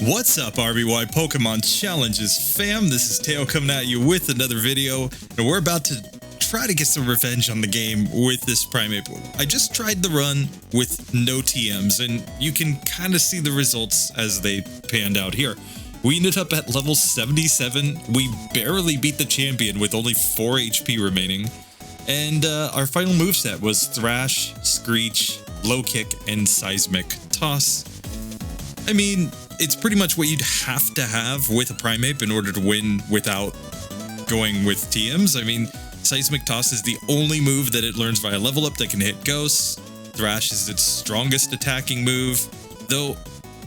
What's up, RBY Pokemon Challenges fam? This is Teo coming at you with another video, and we're about to try to get some revenge on the game with this Primeape. I just tried the run with no TMs, and you can kind of see the results as they panned out here. We ended up at level 77. We barely beat the champion with only 4 HP remaining. And our final moveset was Thrash, Screech, Low Kick, and Seismic Toss. I mean, it's pretty much what you'd have to have with a Primeape in order to win without going with TMs. I mean, Seismic Toss is the only move that it learns via level up that can hit ghosts. Thrash is its strongest attacking move, though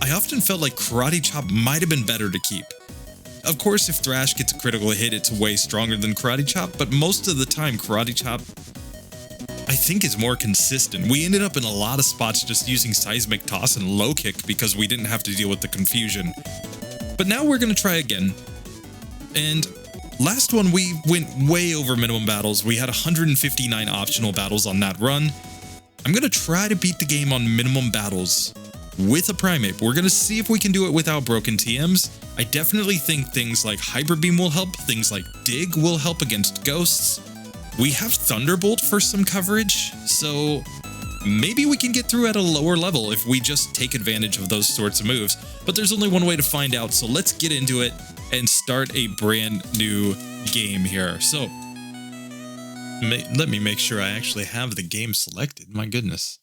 I often felt like Karate Chop might have been better to keep. Of course, if Thrash gets a critical hit, it's way stronger than Karate Chop, but most of the time, Karate Chop, I think, is more consistent. We ended up in a lot of spots just using Seismic Toss and Low Kick because we didn't have to deal with the confusion. But now we're going to try again. And last one, we went way over minimum battles. We had 159 optional battles on that run. I'm going to try to beat the game on minimum battles with a Primeape. We're going to see if we can do it without broken TMs. I definitely think things like Hyper Beam will help, things like Dig will help against ghosts. We have Thunderbolt for some coverage, so maybe we can get through at a lower level if we just take advantage of those sorts of moves. But there's only one way to find out, so let's get into it and start a brand new game here. So let me make sure I actually have the game selected. My goodness.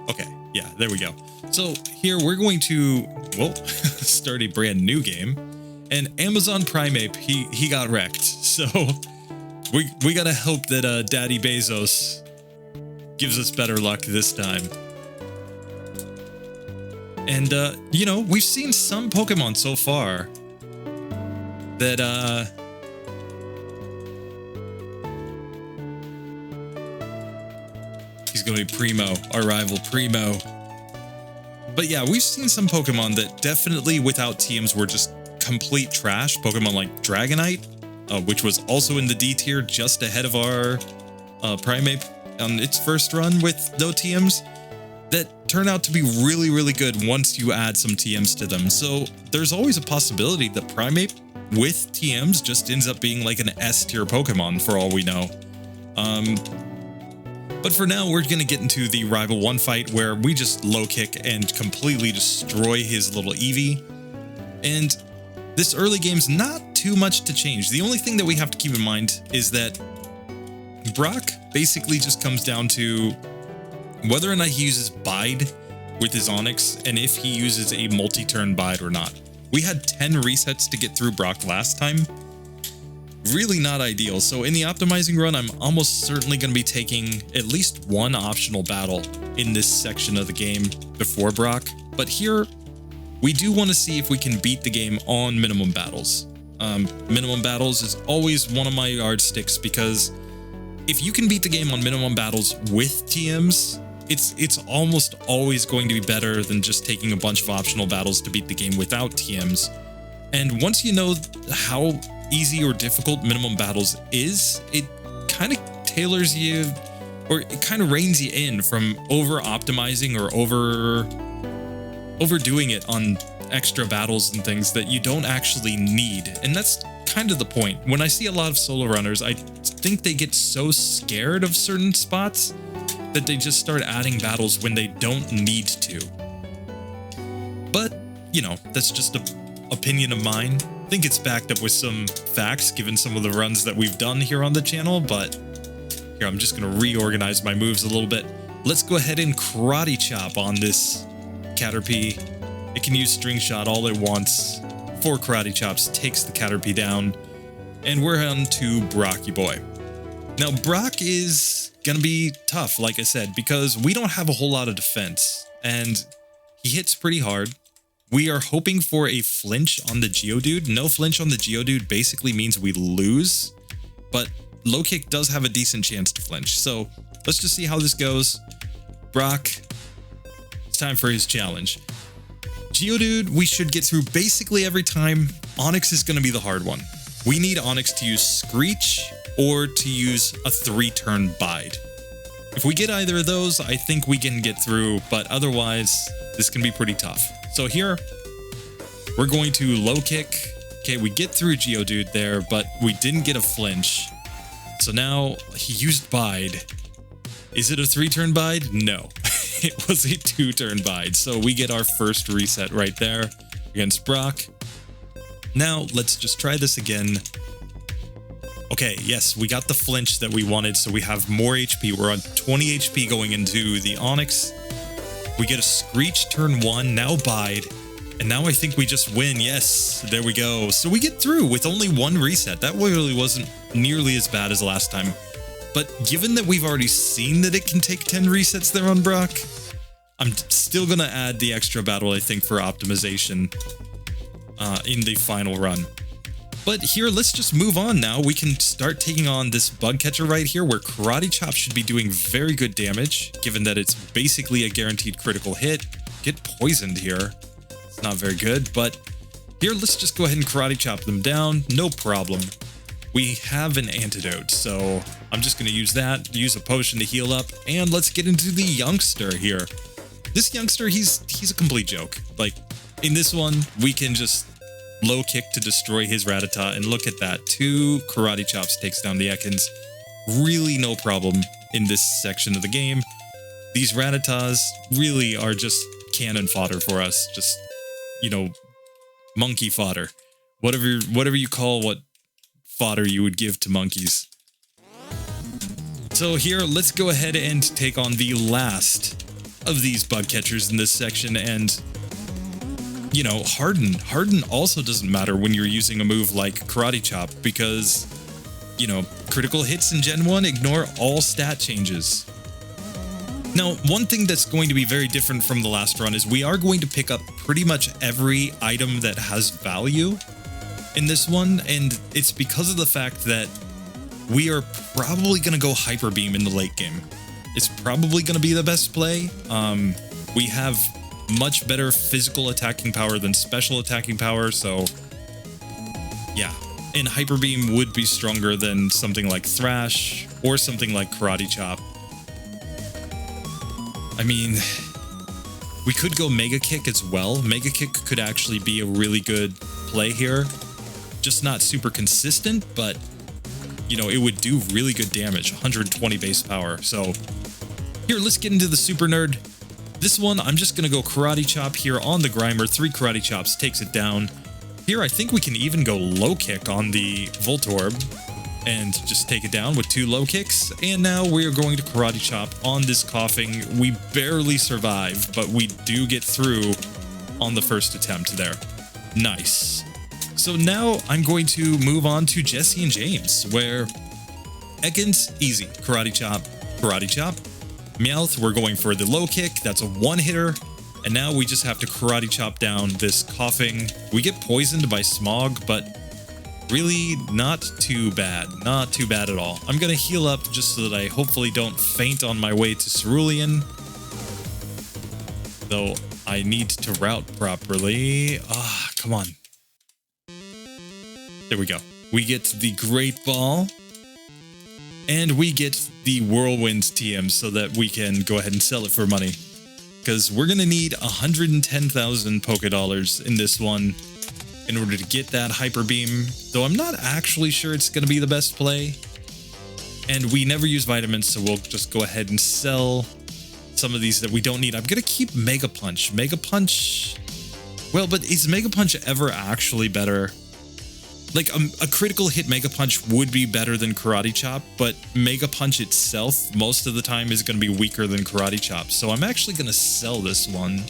Okay, yeah, there we go. So here we're going to, well, start a brand new game. And Amazon Primeape, he got wrecked. So we gotta hope that Daddy Bezos gives us better luck this time. And you know, we've seen some Pokemon so far that he's gonna be Primo, our rival Primo. But yeah, we've seen some Pokemon that definitely without TMs were just complete trash. Pokemon like Dragonite, which was also in the D tier just ahead of our Primeape on its first run with no TMs, that turn out to be really, really good once you add some TMs to them. So there's always a possibility that Primeape with TMs just ends up being like an S tier Pokemon for all we know. But for now, we're going to get into the Rival 1 fight where we just low kick and completely destroy his little Eevee. And this early game's not too much to change. The only thing that we have to keep in mind is that Brock basically just comes down to whether or not he uses Bide with his Onix and if he uses a multi-turn Bide or not. We had 10 resets to get through Brock last time. Really not ideal. So in the optimizing run, I'm almost certainly going to be taking at least one optional battle in this section of the game before Brock. But here, we do want to see if we can beat the game on minimum battles. Minimum battles is always one of my yardsticks because if you can beat the game on minimum battles with TMs, it's almost always going to be better than just taking a bunch of optional battles to beat the game without TMs. And once you know how easy or difficult minimum battles is, it kind of tailors you, or it kind of reins you in from over-optimizing or overdoing it on extra battles and things that you don't actually need. And that's kind of the point. When I see a lot of solo runners, I think they get so scared of certain spots that they just start adding battles when they don't need to. But, you know, that's just an opinion of mine. I think it's backed up with some facts given some of the runs that we've done here on the channel, but here I'm just going to reorganize my moves a little bit. Let's go ahead and Karate Chop on this Caterpie. It can use String Shot all it wants. 4 Karate Chops takes the Caterpie down. And we're on to Brocky Boy. Now, Brock is gonna be tough, like I said, because we don't have a whole lot of defense. And he hits pretty hard. We are hoping for a flinch on the Geodude. No flinch on the Geodude basically means we lose. But Low Kick does have a decent chance to flinch. So let's just see how this goes. Brock, it's time for his challenge. Geodude, we should get through basically every time. Onix is going to be the hard one. We need Onix to use Screech or to use a 3-turn Bide. If we get either of those, I think we can get through, but otherwise, this can be pretty tough. So here, we're going to low kick. Okay, we get through Geodude there, but we didn't get a flinch. So now, he used Bide. Is it a 3-turn Bide? No. It was a 2-turn Bide, so we get our first reset right there against Brock. Now, let's just try this again. Okay, yes, we got the flinch that we wanted, so we have more HP. We're on 20 HP going into the Onix. We get a Screech turn 1, now Bide, and now I think we just win. Yes, there we go. So we get through with only 1 reset. That really wasn't nearly as bad as last time. But given that we've already seen that it can take 10 resets there on Brock, I'm still going to add the extra battle, I think, for optimization in the final run. But here, let's just move on now. We can start taking on this bug catcher right here, where Karate Chop should be doing very good damage, given that it's basically a guaranteed critical hit. Get poisoned here. It's not very good, but here, let's just go ahead and Karate Chop them down. No problem. We have an antidote, so I'm just going to use that, use a potion to heal up, and let's get into the youngster here. This youngster, he's a complete joke. Like, in this one, we can just low kick to destroy his Rattata, and look at that. 2 Karate Chops takes down the Ekans. Really no problem in this section of the game. These Rattatas really are just cannon fodder for us. Just, you know, monkey fodder. Whatever you call what fodder you would give to monkeys. So here, let's go ahead and take on the last of these bug catchers in this section, and you know, Harden. Harden also doesn't matter when you're using a move like Karate Chop, because, you know, critical hits in Gen 1 ignore all stat changes. Now, one thing that's going to be very different from the last run is we are going to pick up pretty much every item that has value in this one, and it's because of the fact that we are probably going to go Hyper Beam in the late game. It's probably going to be the best play. We have much better physical attacking power than special attacking power, so yeah. And Hyper Beam would be stronger than something like Thrash or something like Karate Chop. I mean, we could go Mega Kick as well. Mega Kick could actually be a really good play here. Just not super consistent, but, you know, it would do really good damage, 120 base power. So here, let's get into the Super Nerd. This one, I'm just going to go Karate Chop here on the Grimer. 3 Karate Chops takes it down. Here, I think we can even go Low Kick on the Voltorb and just take it down with 2 low kicks. And now we are going to Karate Chop on this Coughing. We barely survive, but we do get through on the first attempt there. Nice. So now I'm going to move on to Jesse and James, where Ekans, easy. Karate Chop, Karate Chop. Meowth, we're going for the low kick. That's a 1-hitter. And now we just have to Karate Chop down this Coughing. We get poisoned by Smog, but really not too bad. Not too bad at all. I'm going to heal up just so that I hopefully don't faint on my way to Cerulean. Though I need to route properly. Ah, come on. There we go. We get the Great Ball. And we get the Whirlwind TM so that we can go ahead and sell it for money. Because we're going to need 110,000 Pokedollars in this one in order to get that Hyper Beam. Though I'm not actually sure it's going to be the best play. And we never use vitamins, so we'll just go ahead and sell some of these that we don't need. I'm going to keep Mega Punch. Mega Punch... Well, but is Mega Punch ever actually better? Like, a critical hit Mega Punch would be better than Karate Chop, but Mega Punch itself, most of the time, is going to be weaker than Karate Chop. So I'm actually going to sell this one.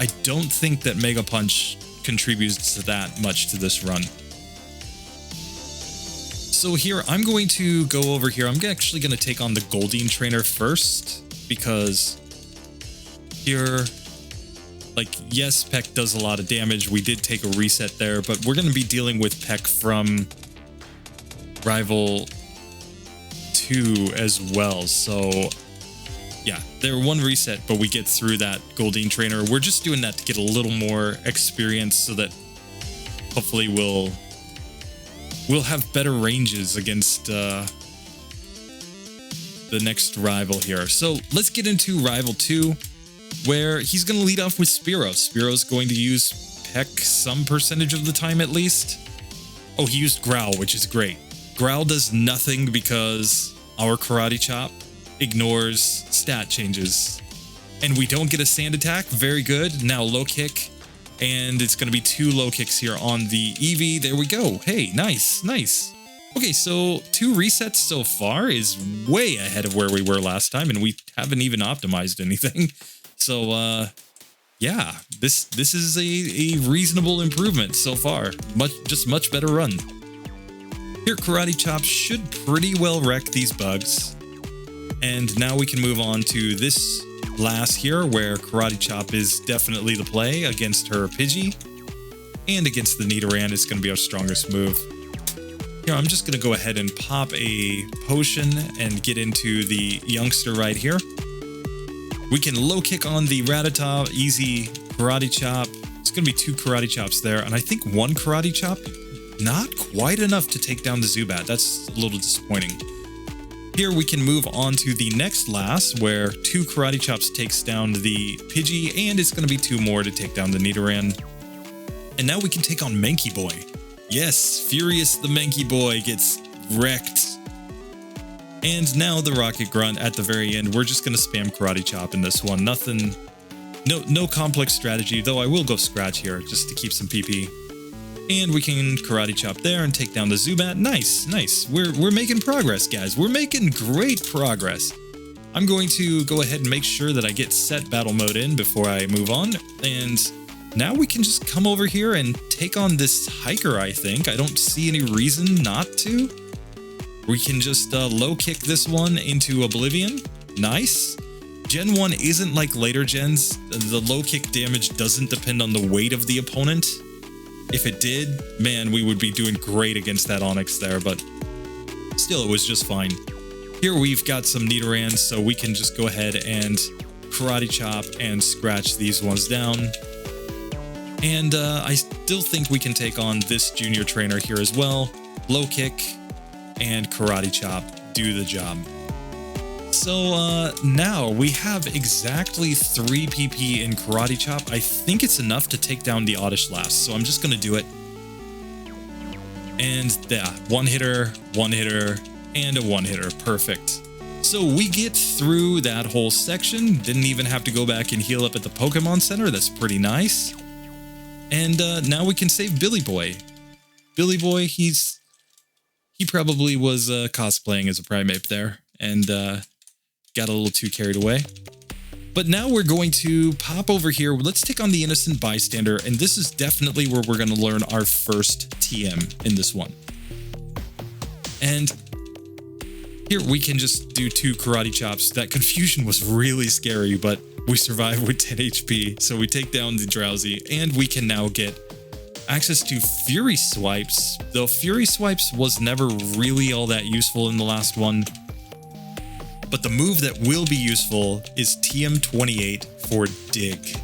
I don't think that Mega Punch contributes that much to this run. So here, I'm going to go over here. I'm actually going to take on the Goldeen Trainer first, because here... Like, yes, Peck does a lot of damage. We did take a reset there, but we're going to be dealing with Peck from Rival 2 as well. So, yeah, they're 1 reset, but we get through that Goldeen Trainer. We're just doing that to get a little more experience so that hopefully we'll the next rival here. So let's get into rival 2, where he's going to lead off with Spearow. Spearow's going to use Peck some percentage of the time at least. Oh, he used Growl, which is great. Growl does nothing because our Karate Chop ignores stat changes. And we don't get a sand attack. Very good. Now low kick. And it's going to be 2 low kicks here on the Eevee. There we go. Hey, nice, nice. Okay, so 2 resets so far is way ahead of where we were last time, and we haven't even optimized anything. So, yeah, this is a reasonable improvement so far. Much better run. Here, Karate Chop should pretty well wreck these bugs. And now we can move on to this last here, where Karate Chop is definitely the play against her Pidgey. And against the Nidoran is going to be our strongest move. Here, I'm just going to go ahead and pop a potion and get into the youngster right here. We can low kick on the Rattata, easy Karate Chop. It's going to be 2 Karate Chops there, and I think 1 Karate Chop, not quite enough to take down the Zubat. That's a little disappointing. Here we can move on to the next last, where 2 Karate Chops takes down the Pidgey, and it's going to be 2 more to take down the Nidoran. And now we can take on Mankey Boy. Yes, Furious the Mankey Boy gets wrecked. And now the Rocket Grunt at the very end. We're just going to spam Karate Chop in this one. Nothing, no complex strategy, though I will go Scratch here just to keep some PP. And we can Karate Chop there and take down the Zubat. Nice, nice. We're making progress, guys. We're making great progress. I'm going to go ahead and make sure that I get set battle mode in before I move on. And now we can just come over here and take on this hiker, I think. I don't see any reason not to. We can just low kick this one into Oblivion. Nice. Gen 1 isn't like later gens. The low kick damage doesn't depend on the weight of the opponent. If it did, man, we would be doing great against that Onix there, but still, it was just fine. Here we've got some Nidorans, so we can just go ahead and Karate Chop and scratch these ones down. And I still think we can take on this junior trainer here as well. Low kick and Karate Chop do the job. So now we have exactly 3 PP in Karate Chop. I think it's enough to take down the Oddish last, so I'm just going to do it. And yeah, one hitter, and a one hitter. Perfect. So we get through that whole section. Didn't even have to go back and heal up at the Pokemon Center. That's pretty nice. And now we can save Billy Boy. Billy Boy, he probably was cosplaying as a Primeape there, and got a little too carried away. But now we're going to pop over here. Let's take on the Innocent Bystander, and this is definitely where we're going to learn our first TM in this one. And here we can just do 2 Karate Chops. That confusion was really scary, but we survive with 10 HP, so we take down the Drowsy, and we can now get access to Fury Swipes, though Fury Swipes was never really all that useful in the last one. But the move that will be useful is TM28 for Dig.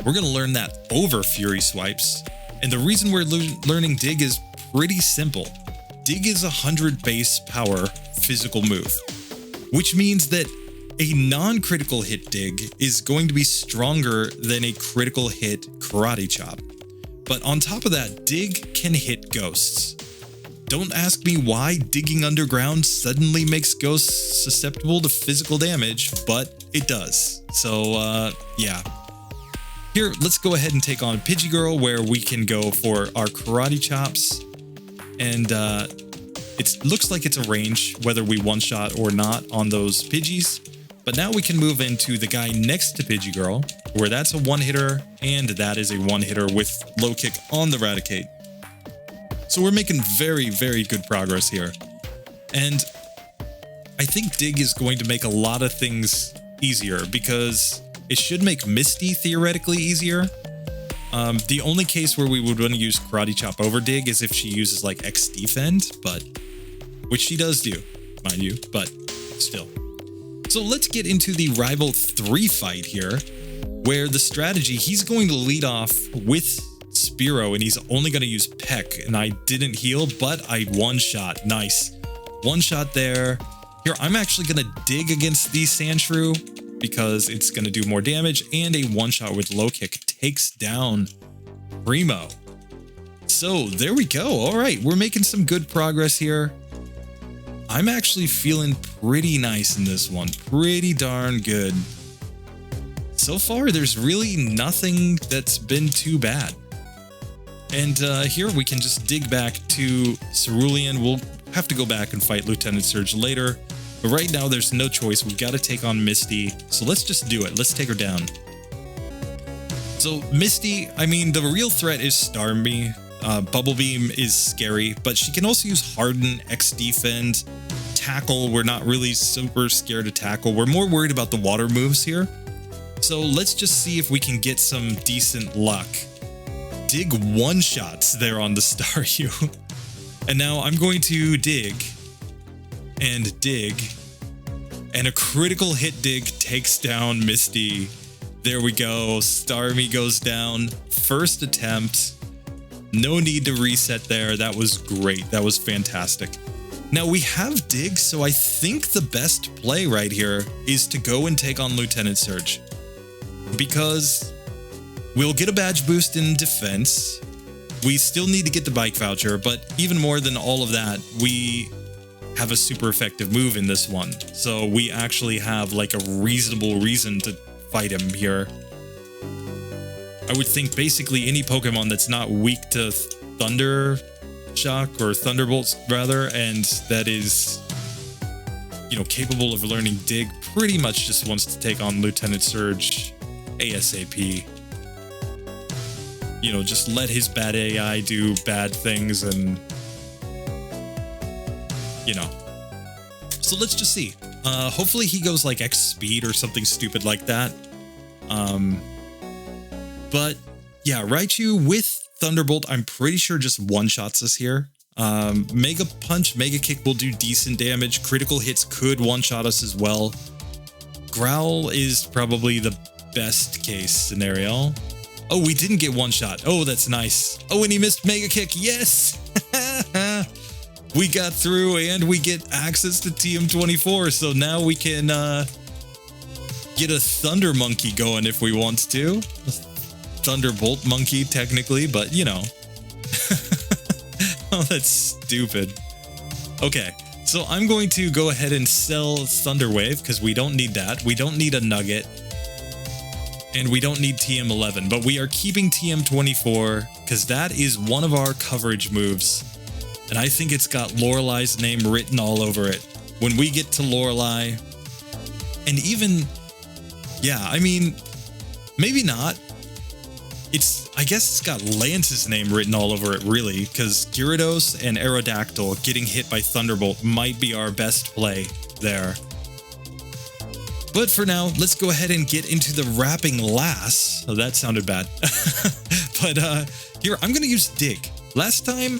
We're going to learn that over Fury Swipes, and the reason we're learning Dig is pretty simple. Dig is 100 base power physical move, which means that a non-critical hit Dig is going to be stronger than a critical hit Karate Chop. But on top of that, Dig can hit ghosts. Don't ask me why digging underground suddenly makes ghosts susceptible to physical damage, but it does. So, yeah. Here, let's go ahead and take on Pidgey Girl, where we can go for our Karate Chops. And it looks like it's a range, whether we one-shot or not on those Pidgeys. But now we can move into the guy next to Pidgey Girl, where that's a one-hitter, and that is a one-hitter with low kick on the Raticate. So we're making very, very good progress here. And I think Dig is going to make a lot of things easier, because it should make Misty theoretically easier. The only case where we would want to use Karate Chop over Dig is if she uses like X Defend, but which she does do, mind you, but still. So let's get into the Rival 3 fight here, where the strategy, he's going to lead off with Spearow, and he's only going to use Peck, and I didn't heal, but I one-shot. Nice. One-shot there, Here, I'm actually going to dig against the Sandshrew because it's going to do more damage, and a one-shot with low kick takes down Primo. So there we go. All right, we're making some good progress here. I'm actually feeling pretty nice in this one. Pretty darn good. So far, there's really nothing that's been too bad. And here we can just dig back to Cerulean. We'll have to go back and fight Lieutenant Surge later. But right now, there's no choice. We've got to take on Misty. So let's just do it. Let's take her down. So Misty, I mean, the real threat is Starmie. Bubble Beam is scary, but she can also use Harden, X-Defend, Tackle. We're not really super scared of Tackle. We're more worried about the water moves here. So let's just see if we can get some decent luck. Dig one-shots there on the Staryu. And now I'm going to dig, and a critical hit dig takes down Misty. There we go. Starmie goes down. First attempt. No need to reset there. That was great. That was fantastic. Now we have dig, so I think the best play right here is to go and take on Lieutenant Surge. Because we'll get a badge boost in defense. We still need to get the bike voucher, but even more than all of that, we have a super effective move in this one. So we actually have like a reasonable reason to fight him here. I would think basically any Pokemon that's not weak to Thunder Shock or Thunderbolts rather, and that is, you know, capable of learning Dig, pretty much just wants to take on Lieutenant Surge ASAP. You know, just let his bad AI do bad things and, you know. So let's just see. Hopefully he goes like X speed or something stupid like that. But yeah, Raichu with Thunderbolt, I'm pretty sure just one-shots us here. Mega Punch, Mega Kick will do decent damage. Critical hits could one-shot us as well. Growl is probably the best case scenario. Oh, we didn't get one shot. Oh, that's nice. Oh, and he missed Mega Kick. Yes! We got through and we get access to TM24. So now we can get a Thunder Monkey going if we want to. Thunderbolt Monkey, technically, but you know. Oh, that's stupid. Okay, so I'm going to go ahead and sell Thunder Wave because we don't need that. We don't need a Nugget. And we don't need TM11, but we are keeping TM24 because that is one of our coverage moves. And I think it's got Lorelei's name written all over it. When we get to Lorelei, and even, yeah, I mean, maybe not. I guess it's got Lance's name written all over it, really, because Gyarados and Aerodactyl getting hit by Thunderbolt might be our best play there. But for now, let's go ahead and get into the Wrapping Lass. Oh, that sounded bad. But here, I'm going to use Dig. Last time,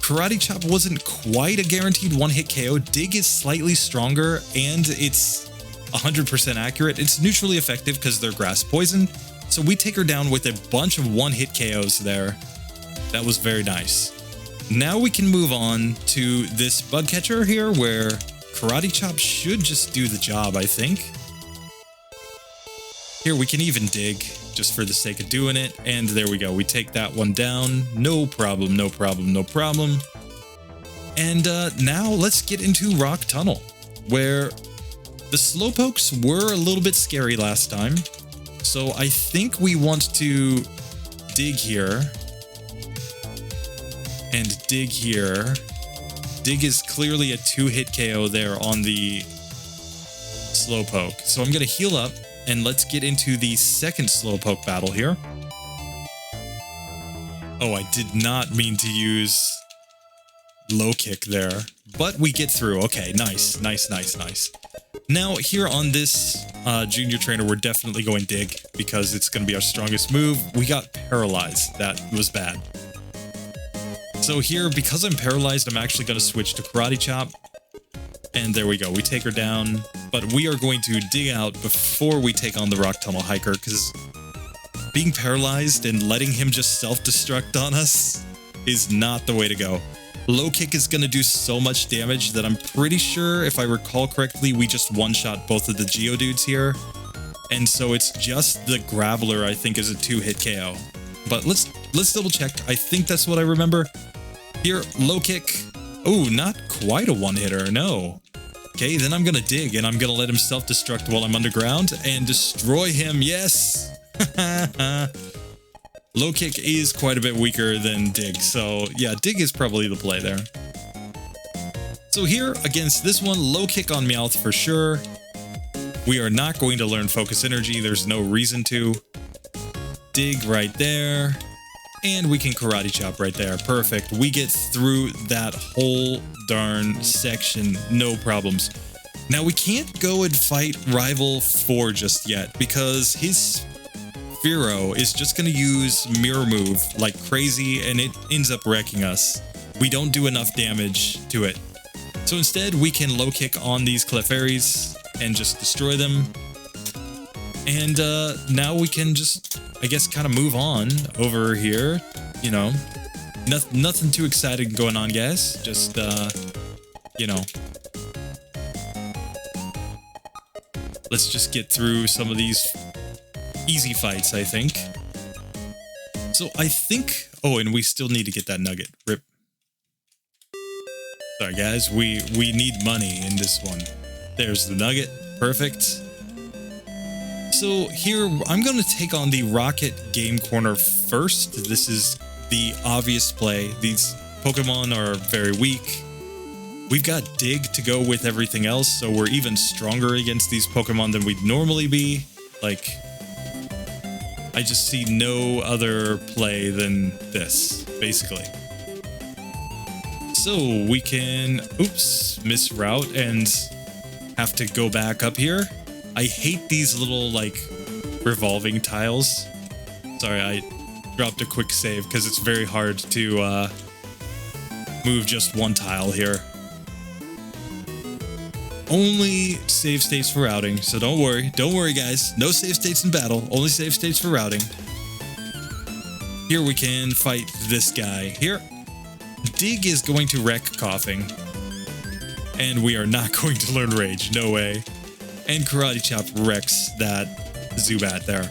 Karate Chop wasn't quite a guaranteed one-hit KO. Dig is slightly stronger, and it's 100% accurate. It's neutrally effective because they're grass poison. So we take her down with a bunch of one-hit KOs there. That was very nice. Now we can move on to this Bug Catcher here, where Karate Chop should just do the job, I think. Here, we can even dig, just for the sake of doing it. And there we go. We take that one down. No problem, no problem, no problem. And now let's get into Rock Tunnel, where the Slowpokes were a little bit scary last time. So I think we want to dig here. And dig here. Dig is clearly a two-hit KO there on the Slowpoke. So I'm going to heal up. And let's get into the second Slowpoke battle here. Oh, I did not mean to use low kick there, but we get through. Okay, nice, nice, nice, nice. Now here on this junior trainer, we're definitely going Dig because it's going to be our strongest move. We got paralyzed. That was bad. So here, because I'm paralyzed, I'm actually going to switch to Karate Chop. And there we go. We take her down, but we are going to dig out before we take on the Rock Tunnel Hiker, because being paralyzed and letting him just self-destruct on us is not the way to go. Low kick is going to do so much damage that I'm pretty sure, if I recall correctly, we just one-shot both of the Geodudes here. And so it's just the Graveler, I think, is a 2-hit KO. But let's double check. I think that's what I remember. Here, low kick. Oh, not quite a one-hitter, no. Okay, then I'm going to dig, and I'm going to let him self-destruct while I'm underground and destroy him. Yes! Low kick is quite a bit weaker than dig, so yeah, dig is probably the play there. So here, against this one, low kick on Meowth for sure. We are not going to learn Focus Energy, there's no reason to. Dig right there. And we can Karate Chop right there. Perfect. We get through that whole darn section, no problems. Now we can't go and fight Rival 4 just yet because his Fearow is just going to use Mirror Move like crazy and it ends up wrecking us. We don't do enough damage to it. So instead we can low kick on these Clefairies and just destroy them. And now we can just, I guess, kind of move on over here. You know, nothing too exciting going on, guys. Just, you know, let's just get through some of these easy fights, I think. So I think, oh, and we still need to get that nugget. Rip. Sorry, guys, we need money in this one. There's the nugget. Perfect. So here, I'm going to take on the Rocket Game Corner first. This is the obvious play. These Pokemon are very weak. We've got Dig to go with everything else, so we're even stronger against these Pokemon than we'd normally be. Like, I just see no other play than this, basically. So we can, oops, miss route and have to go back up here. I hate these little, like, revolving tiles. Sorry, I dropped a quick save because it's very hard to move just one tile here. Only save states for routing, so don't worry. Don't worry, guys. No save states in battle, only save states for routing. Here we can fight this guy. Here, Dig is going to wreck Coughing. And we are not going to learn Rage, no way. And Karate Chop wrecks that Zubat there.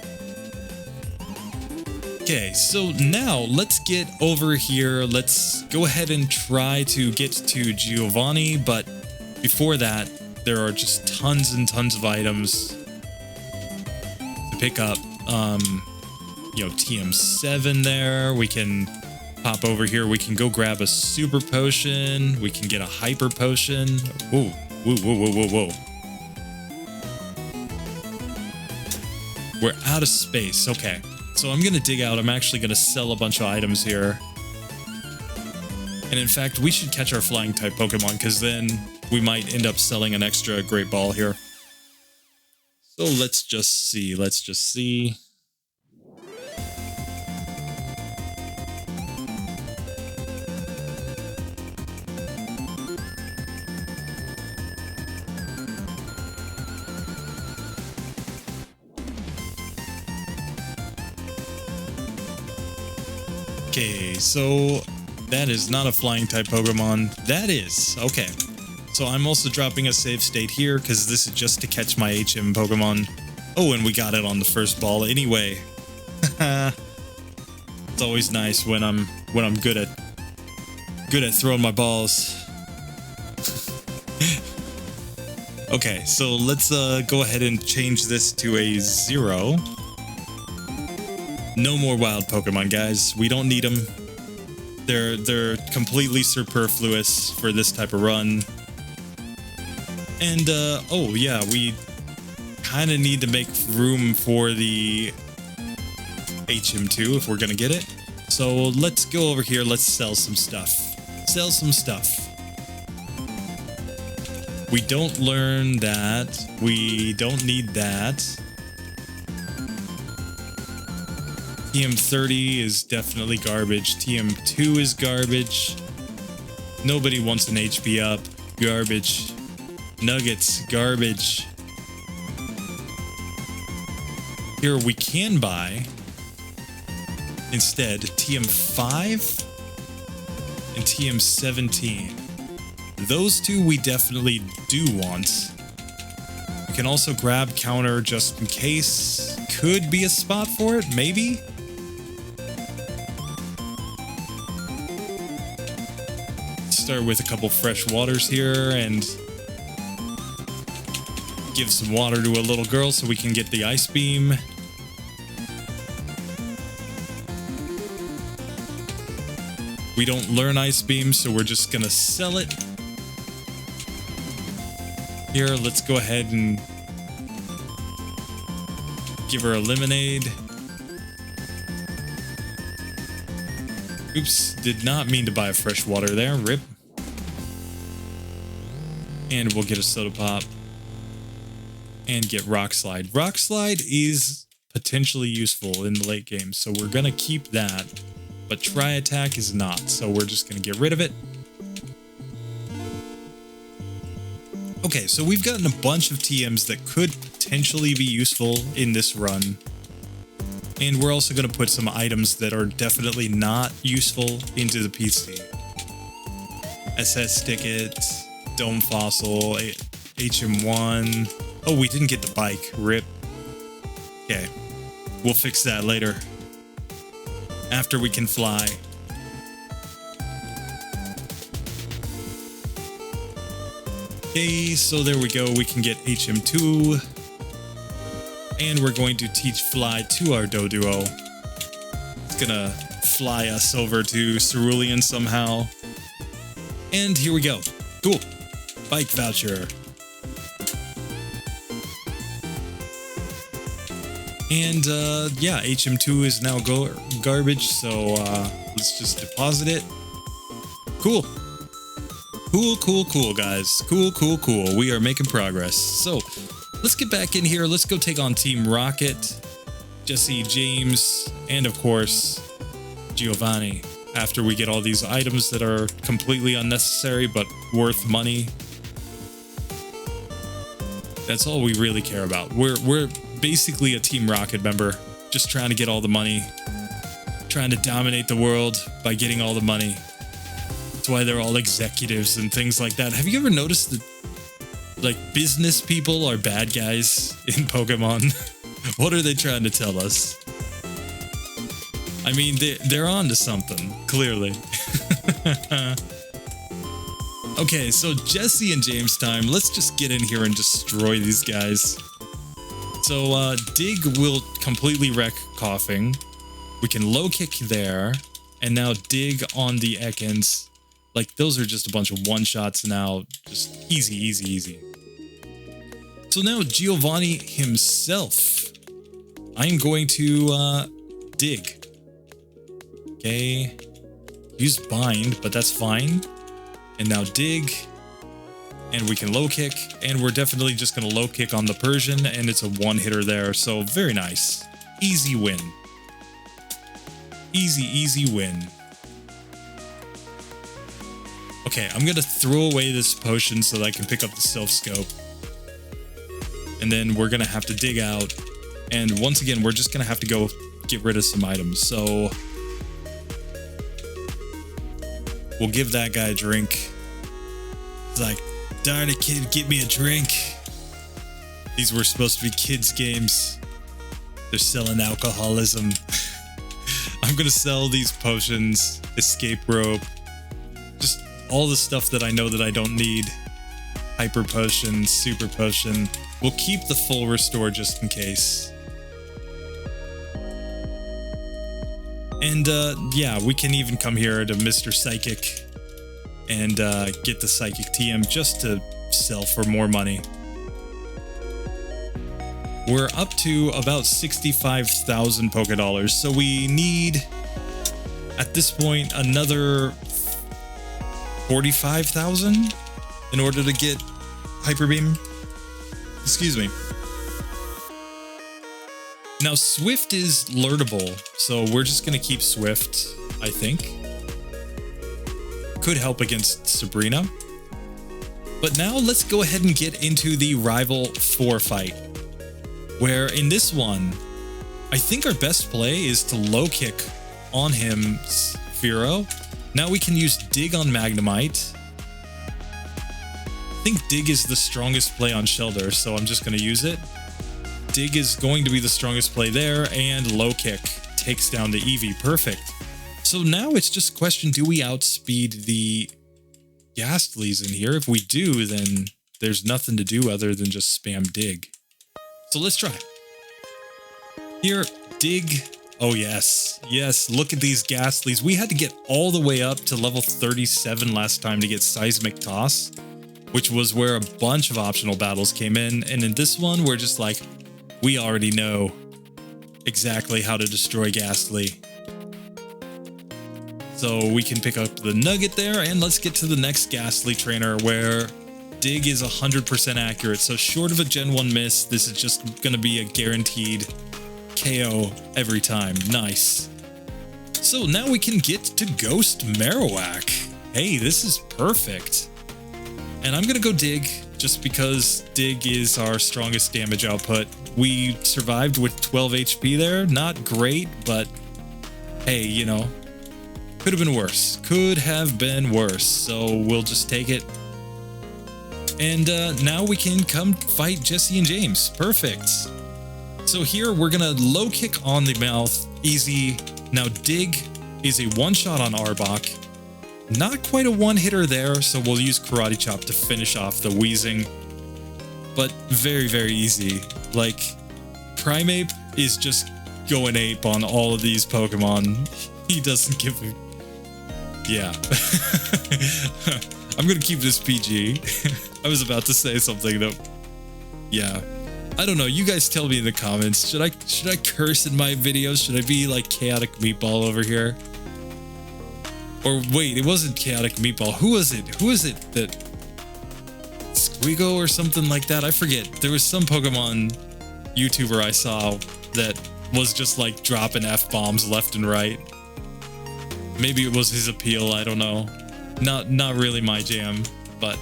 Okay, so now let's get over here. Let's go ahead and try to get to Giovanni, but before that, there are just tons and tons of items to pick up. You know, TM7 there. We can pop over here. We can go grab a Super Potion. We can get a Hyper Potion. Whoa, whoa, whoa, whoa, whoa, whoa. We're out of space. Okay, so I'm gonna dig out. I'm actually gonna sell a bunch of items here. And in fact, we should catch our flying type Pokemon because then we might end up selling an extra Great Ball here. So let's just see. Let's just see. Okay, so that is not a flying type Pokemon. That is. Okay. So I'm also dropping a save state here because this is just to catch my HM Pokemon. Oh, and we got it on the first ball anyway. It's always nice when I'm good at throwing my balls. Okay, so let's go ahead and change this to a 0. No more wild Pokemon, guys. We don't need them. They're completely superfluous for this type of run. And oh yeah, we kind of need to make room for the HM2 if we're gonna get it. So let's go over here. Let's sell some stuff. Sell some stuff. We don't learn that. We don't need that. TM30 is definitely garbage. TM2 is garbage. Nobody wants an HP up. Garbage. Nuggets. Garbage. Here we can buy instead TM5 and TM17. Those two we definitely do want. We can also grab counter just in case. Could be a spot for it, maybe? Start with a couple fresh waters here and give some water to a little girl so we can get the ice beam. We don't learn ice beam, so we're just gonna sell it. Here, let's go ahead and give her a lemonade. Oops, did not mean to buy a fresh water there, rip. And we'll get a soda pop. And get Rock Slide. Rock Slide is potentially useful in the late game, so we're gonna keep that. But Tri Attack is not, so we're just gonna get rid of it. Okay, so we've gotten a bunch of TMs that could potentially be useful in this run. And we're also gonna put some items that are definitely not useful into the PC. SS Ticket, Dome Fossil, HM1. Oh, we didn't get the bike. Rip. Okay. We'll fix that later. After we can fly. Okay, so there we go. We can get HM2. And we're going to teach fly to our Doduo. It's gonna fly us over to Cerulean somehow. And here we go. Cool. Bike voucher. And yeah, HM2 is now garbage, so let's just deposit it. Cool. Cool, guys. Cool. We are making progress. So let's get back in here. Let's go take on Team Rocket, Jesse, James, and of course, Giovanni. After we get all these items that are completely unnecessary but worth money. That's all we really care about. We're basically a Team Rocket member, just trying to get all the money, trying to dominate the world by getting all the money. That's why they're all executives and things like that. Have you ever noticed that, like, business people are bad guys in Pokemon? What are they trying to tell us? I mean, they're on to something, clearly. Okay, so Jesse and James time. Let's just get in here and destroy these guys. So Dig will completely wreck Coughing. We can low kick there. And now Dig on the Ekans. Like, those are just a bunch of one-shots now. Just easy. So now Giovanni himself. I'm going to Dig. Okay. Use Bind, but that's fine. And now Dig. And we can low kick, and we're definitely just going to low kick on the Persian, and it's a one-hitter there, so very nice. Easy win. Easy win. Okay, I'm going to throw away this potion so that I can pick up the self-scope. And then we're going to have to dig out, and once again, we're just going to have to go get rid of some items, so we'll give that guy a drink. It's like, darn it, kid, get me a drink. These were supposed to be kids' games. They're selling alcoholism. I'm gonna sell these potions, escape rope, just all the stuff that I know that I don't need. Hyper potion, super potion. We'll keep the full restore just in case. And yeah, we can even come here to Mr. Psychic and get the Psychic TM just to sell for more money. We're up to about 65,000 Pokedollars, so we need, at this point, another 45,000 in order to get Hyper Beam. Excuse me. Now, Swift is learnable, so we're just going to keep Swift, I think. Could help against Sabrina. But now let's go ahead and get into the Rival 4 fight, where in this one, I think our best play is to low kick on him, Sphero, Now we can use Dig on Magnemite. I think Dig is the strongest play on Shelter, so I'm just going to use it. Dig is going to be the strongest play there, and Low Kick takes down the Eevee. Perfect. So now it's just a question, do we outspeed the Ghastlies in here? If we do, then there's nothing to do other than just spam Dig. So let's try. Here, Dig. Oh yes, yes, look at these Ghastlies. We had to get all the way up to level 37 last time to get Seismic Toss, which was where a bunch of optional battles came in. And in this one, we're just like, we already know exactly how to destroy Ghastly. So we can pick up the Nugget there, and let's get to the next Ghastly trainer where Dig is 100% accurate. So short of a Gen 1 miss, this is just going to be a guaranteed KO every time. Nice. So now we can get to Ghost Marowak. Hey, this is perfect. And I'm going to go Dig just because Dig is our strongest damage output. We survived with 12 HP there. Not great, but hey, you know, could have been worse. Could have been worse. So we'll just take it. And now we can come fight Jesse and James. Perfect. So here we're going to Low Kick on the mouth. Easy. Now Dig is a one-shot on Arbok. Not quite a one-hitter there, so we'll use Karate Chop to finish off the wheezing. But very, very easy. Like, Primeape is just going ape on all of these Pokemon. He doesn't give a... Yeah. I'm gonna keep this PG. I was about to say something though. Yeah. I don't know. You guys tell me in the comments. Should I curse in my videos? Should I be like Chaotic Meatball over here? Or wait, it wasn't Chaotic Meatball. Who was it? Who is it that... Squiggo or something like that? I forget. There was some Pokemon YouTuber I saw that was just like dropping F-bombs left and right. Maybe it was his appeal, I don't know. Not really my jam, but...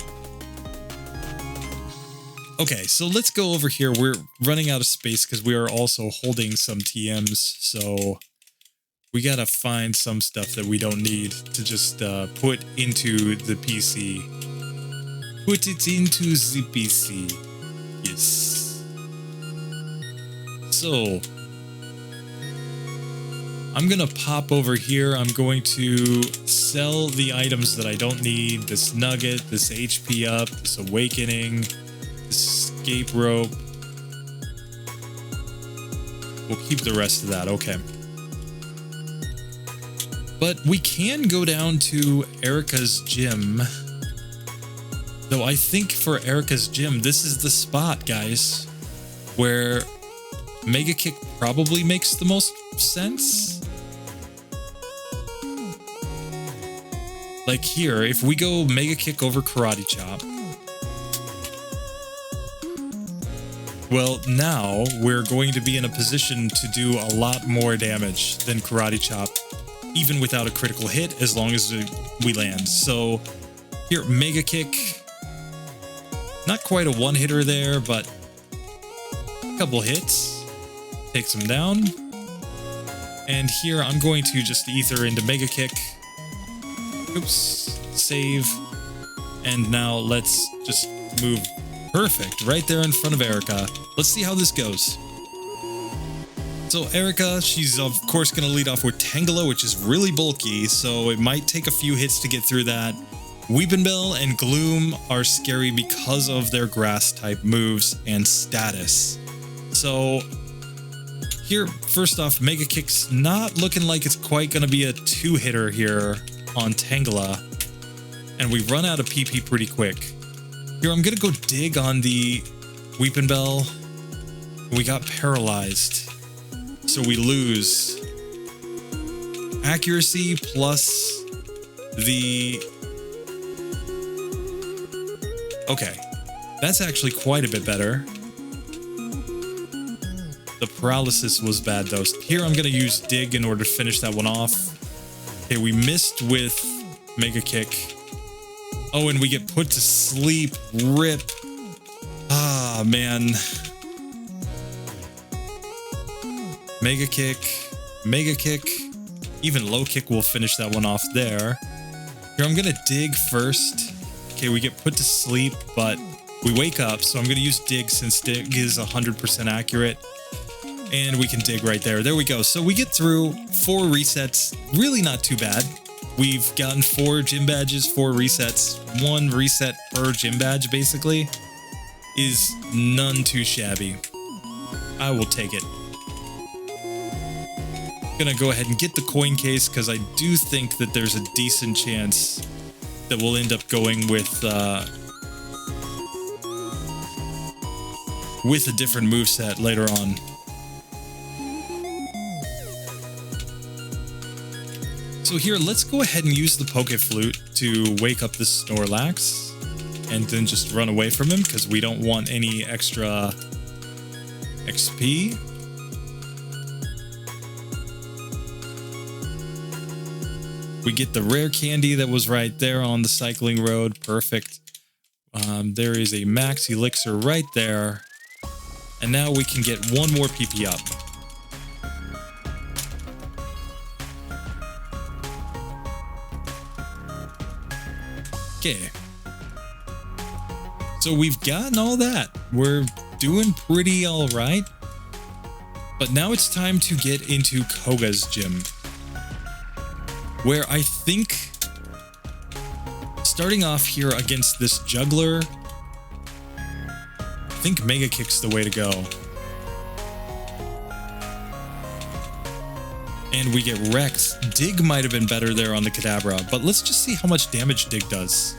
Okay, so let's go over here. We're running out of space because we are also holding some TMs, so... We gotta find some stuff that we don't need to just put into the PC. Put it into the PC. Yes. So, I'm gonna pop over here. I'm going to sell the items that I don't need. This Nugget, this HP up, this Awakening, this Escape Rope. We'll keep the rest of that, okay. But we can go down to Erica's gym. Though I think for Erica's gym, this is the spot, guys, where Mega Kick probably makes the most sense. Like here, if we go Mega Kick over Karate Chop, well, now we're going to be in a position to do a lot more damage than Karate Chop, even without a critical hit, as long as we land. So here, Mega Kick. Not quite a one-hitter there, but a couple hits. Takes him down. And here, I'm going to just Ether into Mega Kick. Oops. Save. And now let's just move. Perfect. Right there in front of Erica. Let's see how this goes. So Erica, she's of course going to lead off with Tangela, which is really bulky, so it might take a few hits to get through that. Weepinbell and Gloom are scary because of their grass type moves and status. So here, first off, Mega Kick's not looking like it's quite going to be a two-hitter here on Tangela, and we run out of PP pretty quick. Here, I'm going to go Dig on the Weepinbell. We got paralyzed. So we lose accuracy plus the... Okay, that's actually quite a bit better. The paralysis was bad though. Here I'm going to use Dig in order to finish that one off. Okay, we missed with Mega Kick. Oh, and we get put to sleep. RIP. Ah, man. Mega Kick, Mega Kick, even Low Kick will finish that one off there. Here, I'm gonna dig first. Okay, we get put to sleep, but we wake up, so I'm gonna use dig since dig is 100% accurate. And we can dig right there. There we go. So we get through 4 resets. Really not too bad. We've gotten 4 gym badges, 4 resets. 1 reset per gym badge, basically, is none too shabby. I will take it. Gonna go ahead and get the coin case because I do think that there's a decent chance that we'll end up going with a different moveset later on. So here, let's go ahead and use the Poke Flute to wake up the Snorlax and then just run away from him because we don't want any extra XP. We get the rare candy that was right there on the cycling road. Perfect. There is a max elixir right there. And now we can get 1 more PP up. Okay. So we've gotten all that. We're doing pretty all right. But now it's time to get into Koga's gym, where I think starting off here against this juggler, I think Mega Kick's the way to go. And we get wrecked. Dig might have been better there on the Kadabra, but let's just see how much damage Dig does.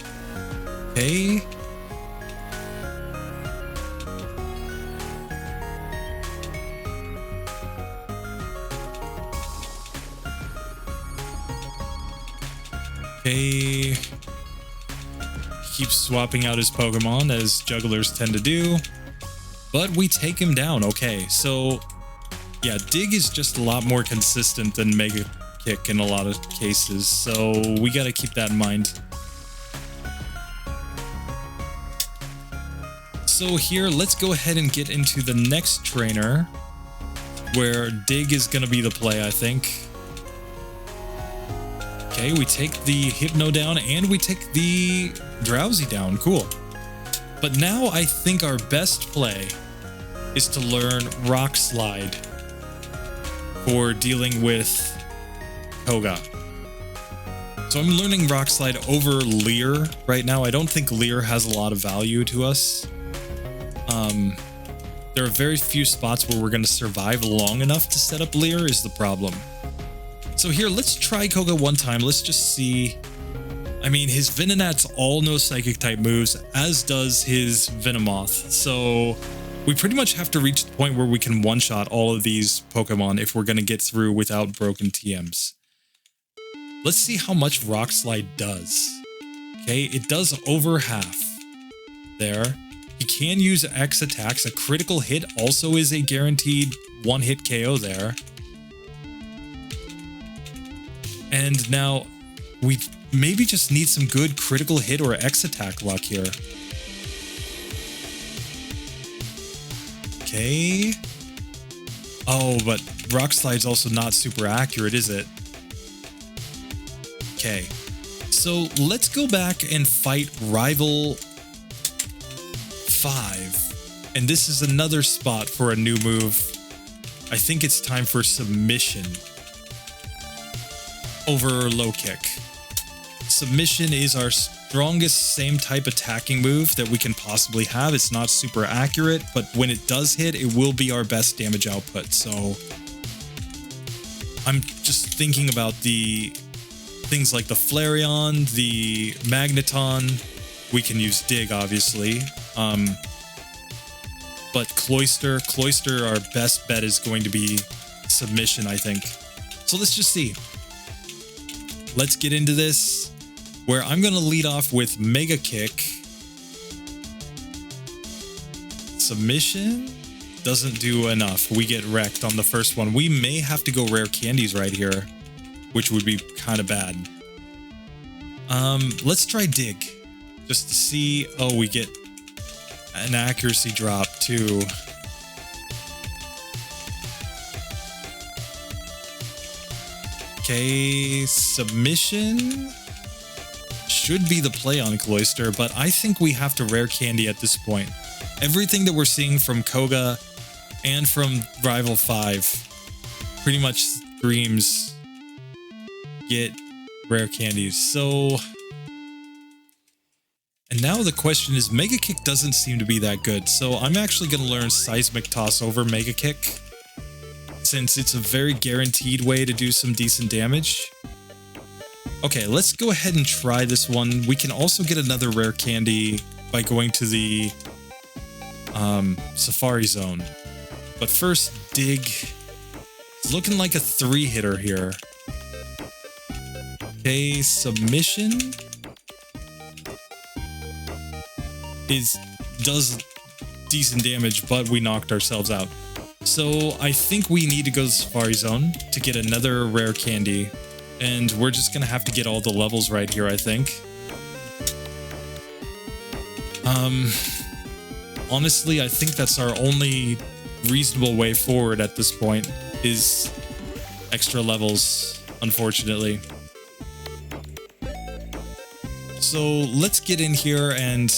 Okay. Okay. Keeps swapping out his Pokemon, as jugglers tend to do. But we take him down. Okay, so yeah, Dig is just a lot more consistent than Mega Kick in a lot of cases, so we gotta keep that in mind. So here, let's go ahead and get into the next trainer, where Dig is gonna be the play, I think. Okay, we take the Hypno down and we take the Drowsy down. Cool. But now I think our best play is to learn Rock Slide for dealing with Koga. So I'm learning Rock Slide over Leer right now. I don't think Leer has a lot of value to us. There are very few spots where we're going to survive long enough to set up Leer is the problem. So here, let's try Koga one time. Let's just see. I mean, his Venonat's all no Psychic type moves, as does his Venomoth. So we pretty much have to reach the point where we can one-shot all of these Pokemon if we're going to get through without broken TMs. Let's see how much Rock Slide does. Okay, it does over half. There. He can use X attacks. A critical hit also is a guaranteed one-hit KO there. And now we maybe just need some good critical hit or X attack luck here. Okay. Oh, but Rock Slide's also not super accurate, is it? Okay. So let's go back and fight Rival 5. And this is another spot for a new move. I think it's time for Submission over Low Kick. Submission is our strongest same type attacking move that we can possibly have. It's not super accurate, but when it does hit, it will be our best damage output. So I'm just thinking about the things like the Flareon, the Magneton. We can use Dig, obviously. But Cloyster, our best bet is going to be Submission, I think. So let's just see. Let's get into this, where I'm going to lead off with Mega Kick. Submission doesn't do enough. We get wrecked on the first one. We may have to go rare candies right here, which would be kind of bad. Let's try Dig, just to see. Oh, we get an accuracy drop too. Okay, Submission. should be the play on Cloyster, but I think we have to rare candy at this point. Everything that we're seeing from Koga and from Rival 5 pretty much screams get rare candies. So, and now the question is, Mega Kick doesn't seem to be that good, so I'm actually going to learn Seismic Toss over Mega Kick, since it's a very guaranteed way to do some decent damage. Okay, let's go ahead and try this one. We can also get another rare candy by going to the Safari Zone. But first, Dig. It's looking like a 3-hitter here. Okay, Submission does decent damage, but we knocked ourselves out. So I think we need to go to the Safari Zone to get another rare candy. And we're just gonna have to get all the levels right here, I think. Honestly, I think that's our only reasonable way forward at this point, is extra levels, unfortunately. So let's get in here, and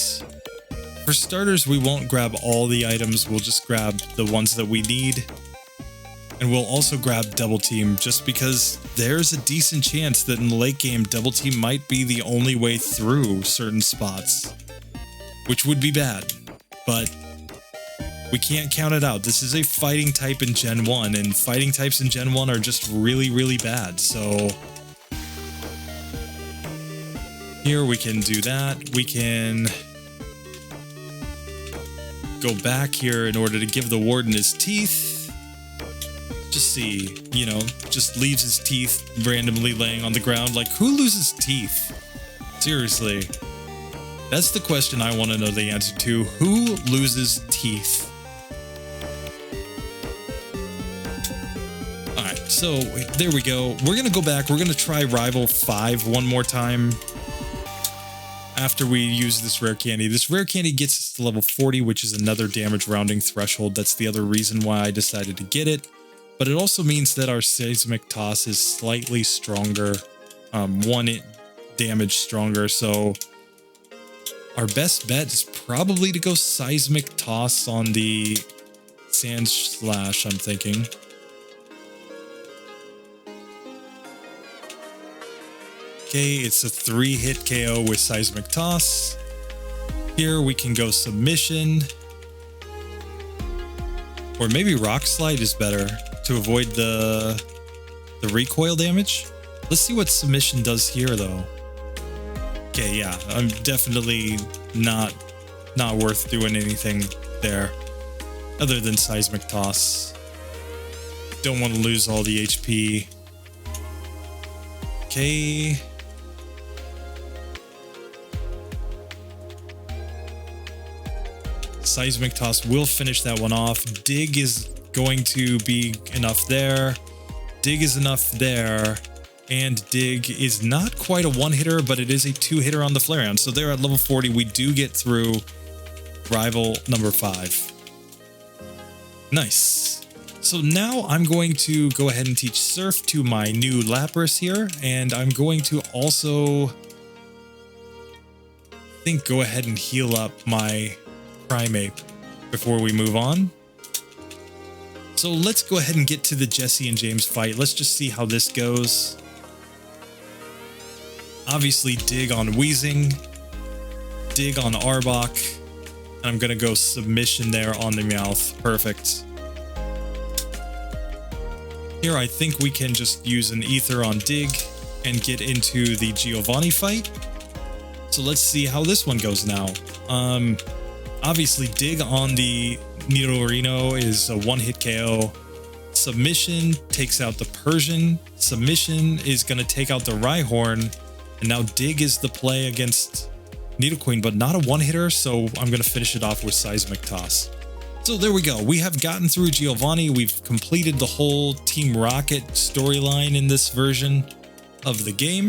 for starters, we won't grab all the items, we'll just grab the ones that we need. And we'll also grab Double Team, just because there's a decent chance that in the late game, Double Team might be the only way through certain spots, which would be bad, but we can't count it out. This is a fighting type in Gen 1, and fighting types in Gen 1 are just really, really bad, so here we can do that. We can go back here in order to give the Warden his teeth. Just see, you know, just leaves his teeth randomly laying on the ground. Like, who loses teeth? Seriously. That's the question I want to know the answer to. Who loses teeth? Alright, so there we go. We're going to go back. We're going to try Rival 5 one more time after we use this rare candy. This rare candy gets us to level 40, which is another damage rounding threshold. That's the other reason why I decided to get it. But it also means that our Seismic Toss is slightly stronger, 1 damage stronger, so our best bet is probably to go Seismic Toss on the Sand Slash, I'm thinking. Okay, it's a 3-hit KO with Seismic Toss. Here we can go Submission. Or maybe Rock Slide is better to avoid the recoil damage. Let's see what Submission does here, though. Okay, yeah, I'm definitely not worth doing anything there other than Seismic Toss. Don't want to lose all the HP. Okay. Seismic Toss will finish that one off. Dig is going to be enough there. Dig is enough there. And Dig is not quite a 1-hitter, but it is a 2-hitter on the Flareon. So there at level 40, we do get through Rival number 5. Nice. So now I'm going to go ahead and teach Surf to my new Lapras here. And I'm going to also, go ahead and heal up my Primeape before we move on. So let's go ahead and get to the Jesse and James fight. Let's just see how this goes. Obviously, Dig on Weezing, Dig on Arbok, and I'm going to go Submission there on the Meowth. Perfect. Here, I think we can just use an Ether on Dig and get into the Giovanni fight. So let's see how this one goes now. Obviously, Dig on the Nidorino is a 1-hit KO. Submission takes out the Persian. Submission is going to take out the Rhyhorn. And now Dig is the play against Nidoqueen, but not a 1-hitter, so I'm going to finish it off with Seismic Toss. So there we go. We have gotten through Giovanni. We've completed the whole Team Rocket storyline in this version of the game,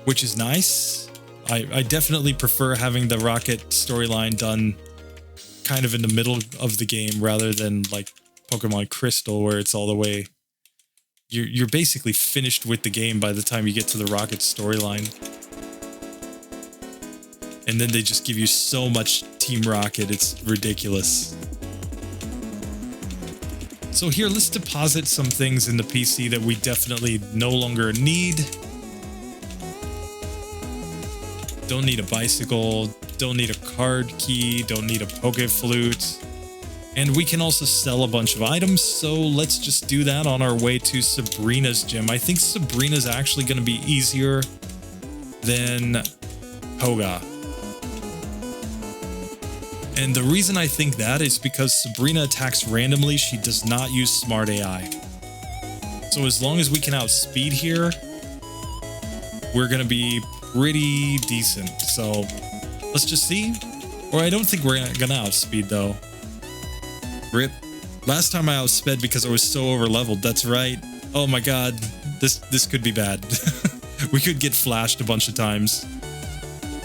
which is nice. I definitely prefer having the Rocket storyline done kind of in the middle of the game rather than like Pokemon Crystal, where it's all the way... You're basically finished with the game by the time you get to the Rocket storyline. And then they just give you so much Team Rocket. It's ridiculous. So here, let's deposit some things in the PC that we definitely no longer need. Don't need a bicycle, don't need a card key, don't need a Poke Flute. And we can also sell a bunch of items, so let's just do that on our way to Sabrina's gym. I think Sabrina's actually going to be easier than Koga. And the reason I think that is because Sabrina attacks randomly. She does not use Smart AI. So as long as we can outspeed here, we're going to be pretty decent. So let's just see. Or I don't think we're going to outspeed though. Rip. Last time I outsped because I was so overleveled. That's right. Oh my god. This could be bad. We could get flashed a bunch of times.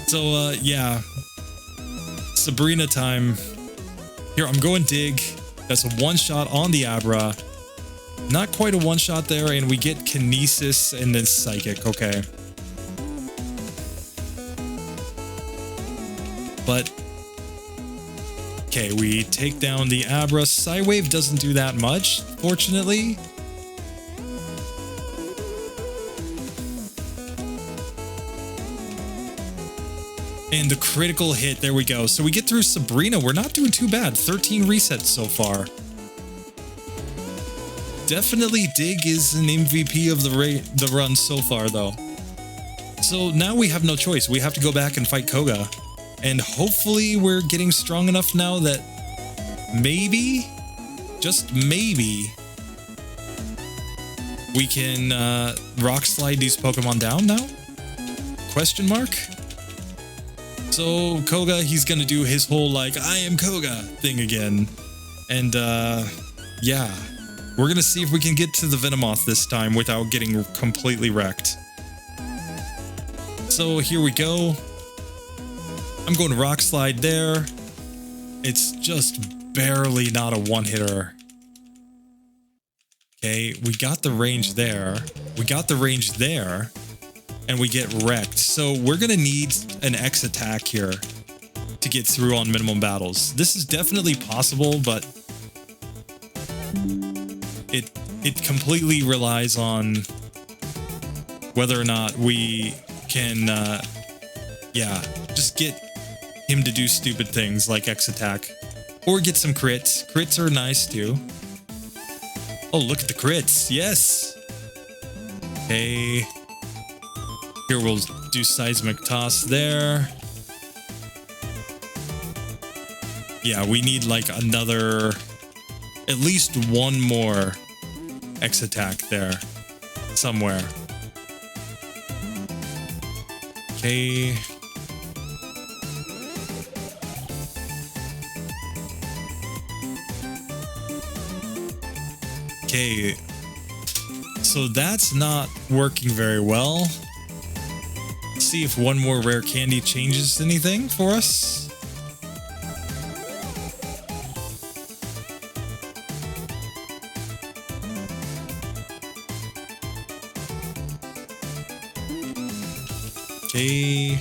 So yeah. Sabrina time. Here, I'm going dig. That's a one-shot on the Abra. Not quite a one-shot there, and we get Kinesis and then Psychic. Okay. But okay, we take down the Abra. Psywave doesn't do that much, fortunately. And the critical hit, there we go. So we get through Sabrina. We're not doing too bad. 13 resets so far. Definitely Dig is an MVP of the run so far, though. So now we have no choice. We have to go back and fight Koga. And hopefully we're getting strong enough now that maybe, just maybe, we can rock slide these Pokemon down now? Question mark? So Koga, he's gonna do his whole like, I am Koga thing again. And yeah, we're gonna see if we can get to the Venomoth this time without getting completely wrecked. So here we go. I'm going to rock slide there. It's just barely not a one-hitter. Okay, we got the range there. We got the range there. And we get wrecked. So we're going to need an X attack here to get through on minimum battles. This is definitely possible, but it completely relies on whether or not we can, yeah, just get him to do stupid things like X attack. Or get some crits. Crits are nice too. Oh, look at the crits. Yes. Okay. Here we'll do Seismic Toss there. Yeah, we need like another, at least one more X attack there somewhere. Okay. Okay. So that's not working very well. See if one more rare candy changes anything for us. Okay.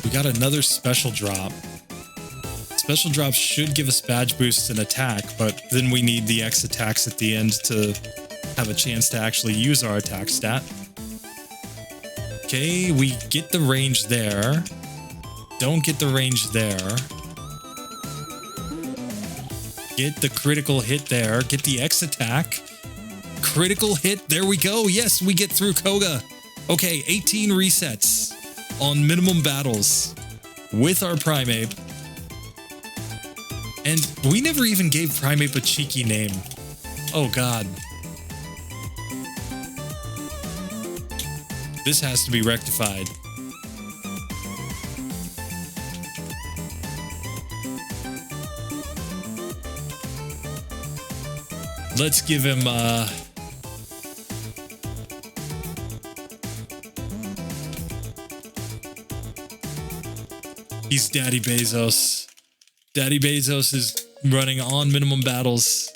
We got another special drop. Special drops should give us badge boosts and attack, but then we need the X attacks at the end to have a chance to actually use our attack stat. Okay, we get the range there. Don't get the range there. Get the critical hit there. Get the X attack. Critical hit. There we go. Yes, we get through Koga. Okay, 18 resets on minimum battles with our Primeape. And we never even gave Primeape a cheeky name. Oh, God. This has to be rectified. Let's give him, he's Daddy Bezos. Daddy Bezos is running on minimum battles.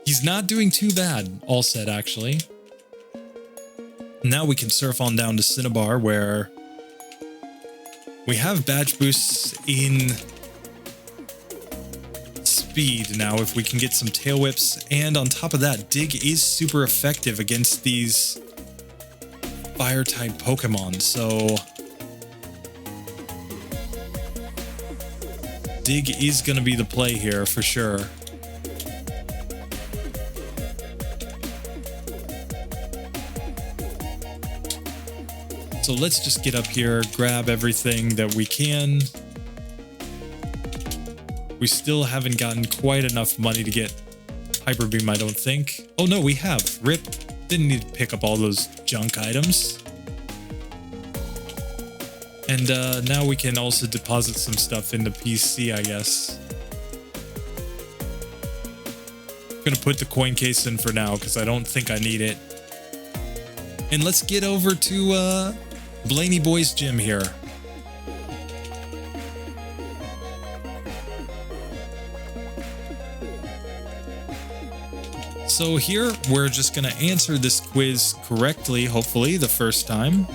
He's not doing too bad, all said, actually. Now we can surf on down to Cinnabar, where we have badge boosts in speed now if we can get some tail whips, and on top of that, Dig is super effective against these fire type Pokemon, so Dig is going to be the play here for sure. So let's just get up here, grab everything that we can. We still haven't gotten quite enough money to get Hyper Beam, I don't think. Oh no, we have. Rip. Didn't need to pick up all those junk items. And now we can also deposit some stuff in the PC, I guess. I'm gonna put the coin case in for now because I don't think I need it. And let's get over to Blaney Boy's gym here. So here, we're just going to answer this quiz correctly, hopefully, the first time.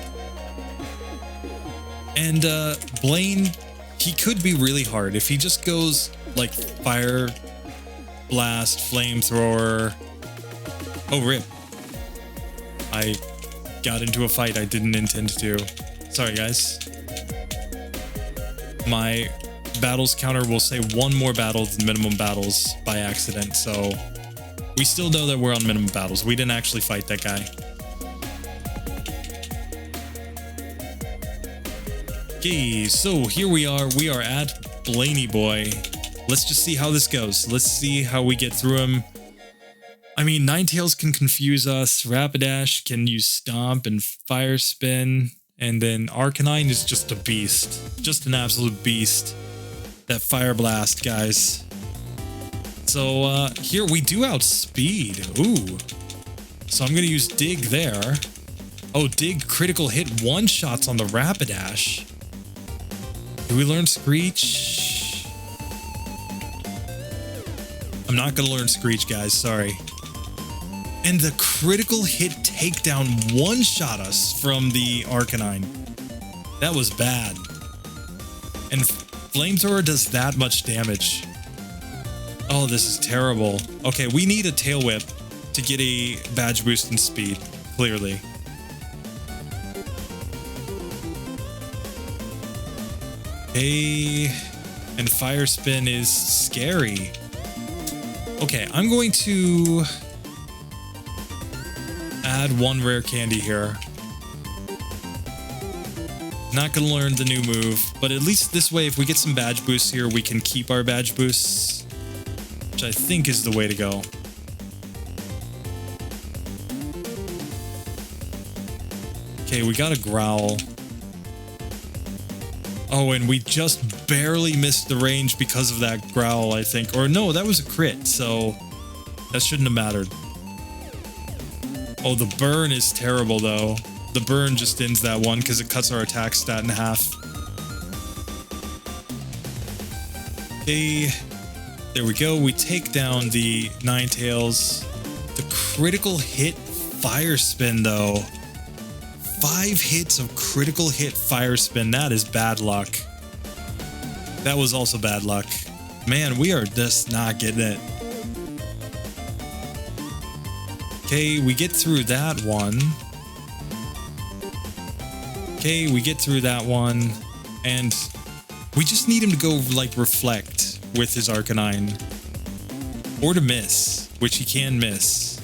And Blaine, he could be really hard. If he just goes like Fire, Blast, Flamethrower... Oh, rip. I got into a fight I didn't intend to. Sorry, guys. My battles counter will say one more battle than minimum battles by accident, so... We still know that we're on minimum battles. We didn't actually fight that guy. Okay, so here we are. We are at Blaney Boy. Let's just see how this goes. Let's see how we get through him. I mean, Ninetales can confuse us. Rapidash can use Stomp and Fire Spin. And then Arcanine is just a beast. Just an absolute beast. That Fire Blast, guys. So here we do outspeed. Ooh. So I'm going to use Dig there. Oh, Dig critical hit one-shots on the Rapidash. Do we learn Screech? I'm not going to learn Screech, guys. Sorry. And the critical hit takedown one-shot us from the Arcanine. That was bad. And Flamethrower does that much damage. Oh, this is terrible. Okay, we need a Tail Whip to get a badge boost in speed, clearly. Okay, and Fire Spin is scary. Okay, I'm going to add one rare candy here. Not gonna learn the new move, but at least this way, if we get some badge boosts here, we can keep our badge boosts. Which I think is the way to go. Okay, we got a Growl. Oh, and we just barely missed the range because of that Growl, I think. Or no, that was a crit, so that shouldn't have mattered. Oh, the burn is terrible, though. The burn just ends that one because it cuts our attack stat in half. Okay. There we go. We take down the Ninetales. The critical hit Fire Spin, though. 5 hits of critical hit Fire Spin. That is bad luck. That was also bad luck. Man, we are just not getting it. Okay, we get through that one. Okay, we get through that one. And we just need him to go, like, Reflect with his Arcanine. Or to miss, which he can miss.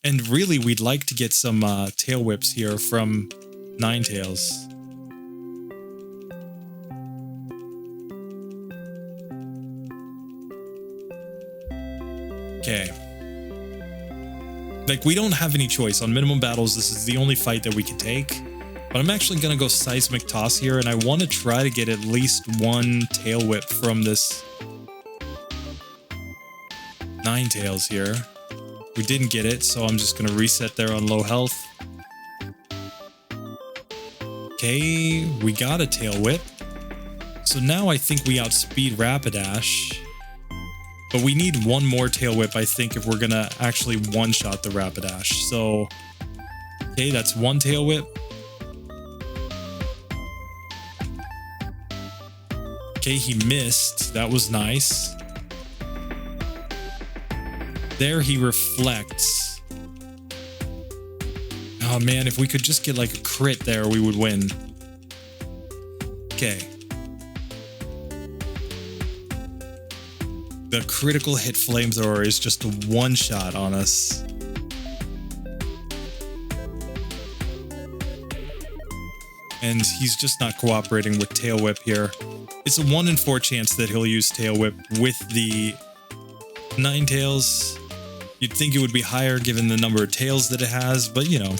And really, we'd like to get some Tail Whips here from Ninetales. Okay. Like, we don't have any choice. On minimum battles, this is the only fight that we can take. But I'm actually going to go Seismic Toss here, and I want to try to get at least one Tail Whip from this Ninetales here. We didn't get it, so I'm just going to reset there on low health. Okay, we got a Tail Whip. So now I think we outspeed Rapidash. But we need one more Tail Whip, I think, if we're going to actually one-shot the Rapidash. So Okay, that's one tail whip. Okay, he missed. That was nice. There he reflects. Oh man, if we could just get like a crit there, we would win. Okay. The critical hit flamethrower is just a one shot on us. And he's just not cooperating with Tail Whip here. It's a 1 in 4 chance that he'll use Tail Whip with the 9 tails. You'd think it would be higher given the number of tails that it has, but you know.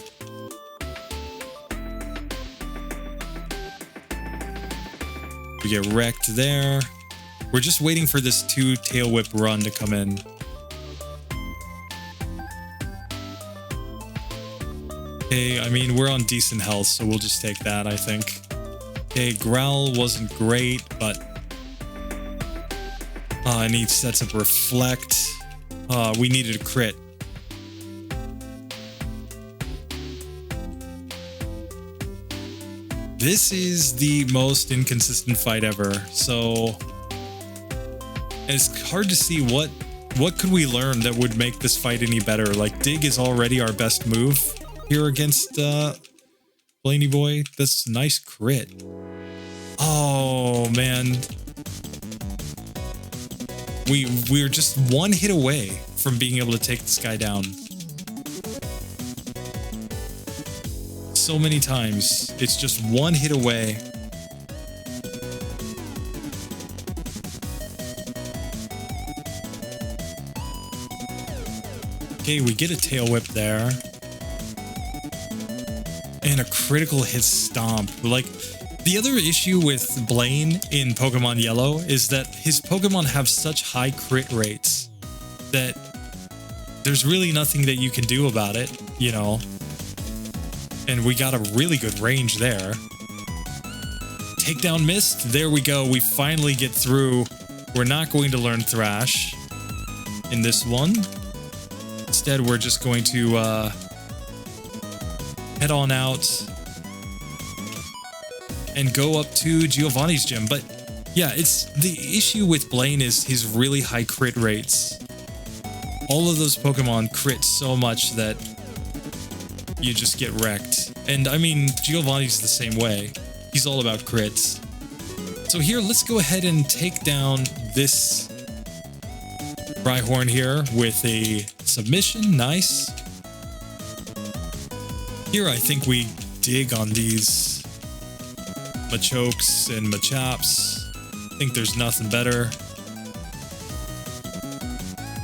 We get wrecked there. We're just waiting for this 2 Tail Whip run to come in. Okay, I mean, we're on decent health, so we'll just take that, I think. Okay, Growl wasn't great, but... and he sets up Reflect. We needed a crit. This is the most inconsistent fight ever, so... it's hard to see what could we learn that would make this fight any better. Like, Dig is already our best move here against Blaney Boy. That's a nice crit. Oh man, we're just one hit away from being able to take this guy down. So many times, it's just one hit away. Okay, we get a Tail Whip there. And a critical hit stomp. Like, the other issue with Blaine in Pokemon Yellow is that his Pokemon have such high crit rates that there's really nothing that you can do about it, you know. And we got a really good range there. Takedown missed. There we go. We finally get through. We're not going to learn Thrash in this one. Instead, we're just going to head on out and go up to Giovanni's gym. But yeah, it's the issue with Blaine is his really high crit rates. All of those Pokemon crit so much that you just get wrecked. And I mean, Giovanni's the same way. He's all about crits. So here, let's go ahead and take down this Rhyhorn here with a submission. Nice. Here, I think we dig on these Machokes and Machops. I think there's nothing better.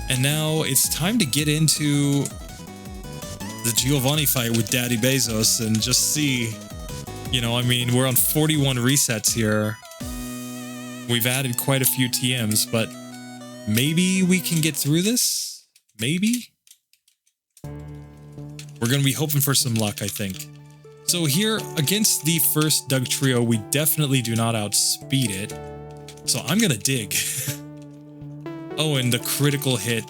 And now it's time to get into the Giovanni fight with Daddy Bezos and just see, you know, I mean, we're on 41 resets here. We've added quite a few TMs, but maybe we can get through this? Maybe? We're going to be hoping for some luck, I think. So here, against the first Doug Trio, we definitely do not outspeed it. So I'm going to dig. Oh, and the critical hit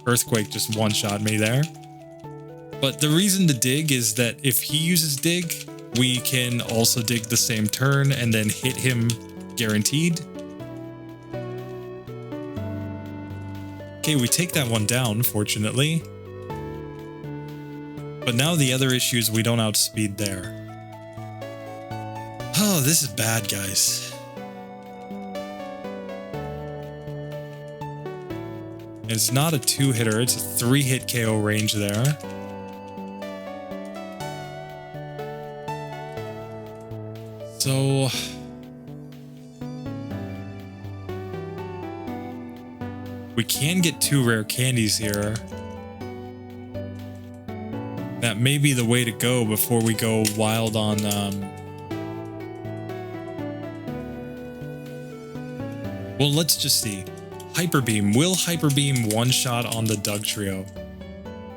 Earthquake just one-shot me there. But the reason to dig is that if he uses dig, we can also dig the same turn and then hit him guaranteed. Okay, we take that one down, fortunately. But now the other issue is we don't outspeed there. Oh, this is bad, guys. It's not a 2-hitter, it's a 3-hit KO range there. So... we can get 2 rare candies here. That may be the way to go before we go wild on... Well, let's just see. Hyper Beam. Will Hyper Beam one-shot on the Doug Trio?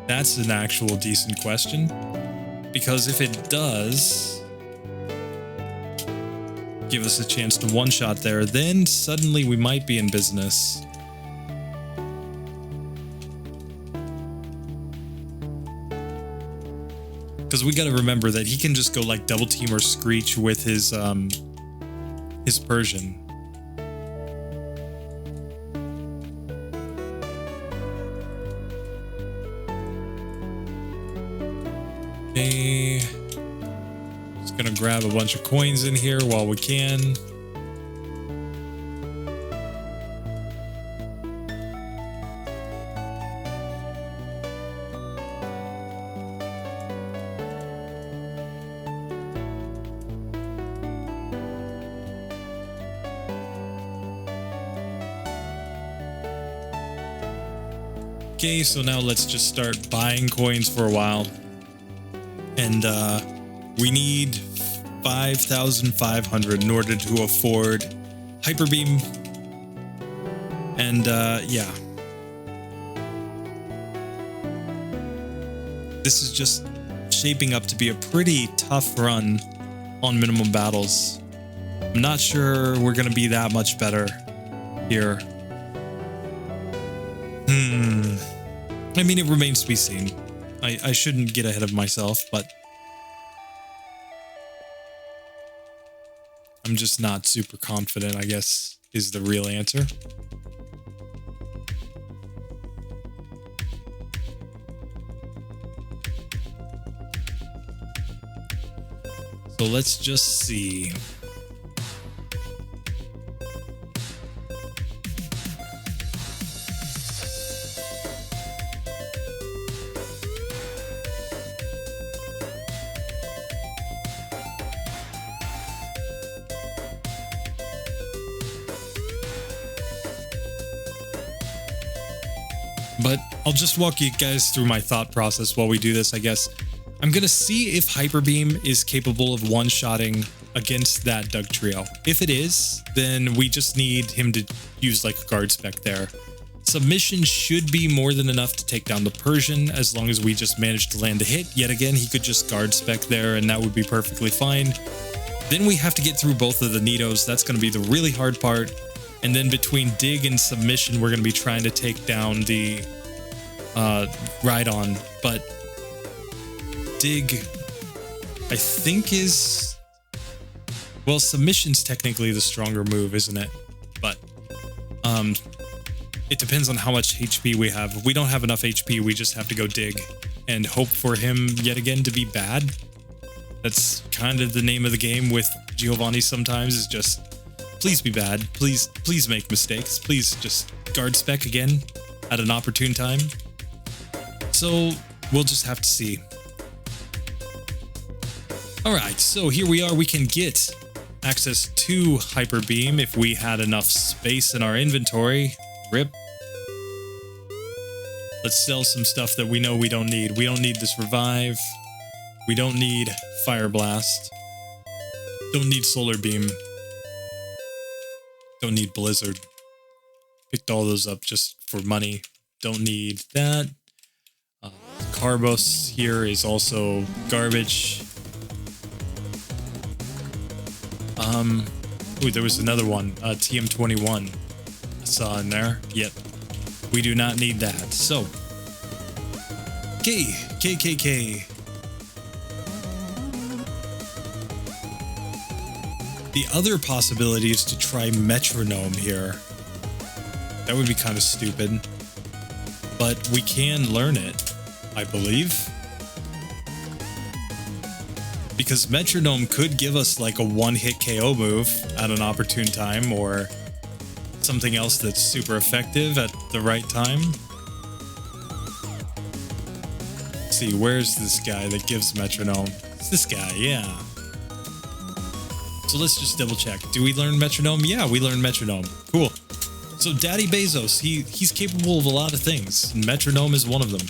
That's an actual decent question. Because if it does give us a chance to one-shot there, then suddenly we might be in business. Because we got to remember that he can just go like double team or screech with his Persian. Okay. Just gonna grab a bunch of coins in here while we can. Okay, so now let's just start buying coins for a while. And we need 5,500 in order to afford Hyper Beam. And yeah. This is just shaping up to be a pretty tough run on minimum battles. I'm not sure we're going to be that much better here. I mean, it remains to be seen. I shouldn't get ahead of myself, but I'm just not super confident, I guess, is the real answer. So let's just see. But I'll just walk you guys through my thought process while we do this, I guess. I'm going to see if Hyper Beam is capable of one-shotting against that Doug trio. If it is, then we just need him to use like a guard spec there. Submission should be more than enough to take down the Persian as long as we just manage to land the hit. Yet again, he could just guard spec there and that would be perfectly fine. Then we have to get through both of the Nidos. That's going to be the really hard part. And then between Dig and Submission, we're going to be trying to take down the Rhydon. But Dig, I think is... Well, Submission's technically the stronger move, isn't it? But it depends on how much HP we have. If we don't have enough HP, we just have to go Dig and hope for him yet again to be bad. That's kind of the name of the game with Giovanni sometimes, is just... Please be bad. Please make mistakes. Please just guard spec again at an opportune time. So we'll just have to see. All right, so here we are. We can get access to Hyper Beam if we had enough space in our inventory. Rip. Let's sell some stuff that we know we don't need. We don't need this revive. We don't need Fire Blast. Don't need Solar Beam. Don't need Blizzard. Picked all those up just for money. Don't need that. Carbos here is also garbage. Ooh, there was another one. TM21. I saw in there. Yep. We do not need that. So. KKK. The other possibility is to try Metronome here. That would be kind of stupid. But we can learn it, I believe. Because Metronome could give us like a one-hit KO move at an opportune time, or something else that's super effective at the right time. Let's see, where's this guy that gives Metronome? It's this guy, yeah. So let's just double check. Do we learn Metronome? Yeah, we learn Metronome. Cool. So Daddy Bezos, he's capable of a lot of things. And Metronome is one of them.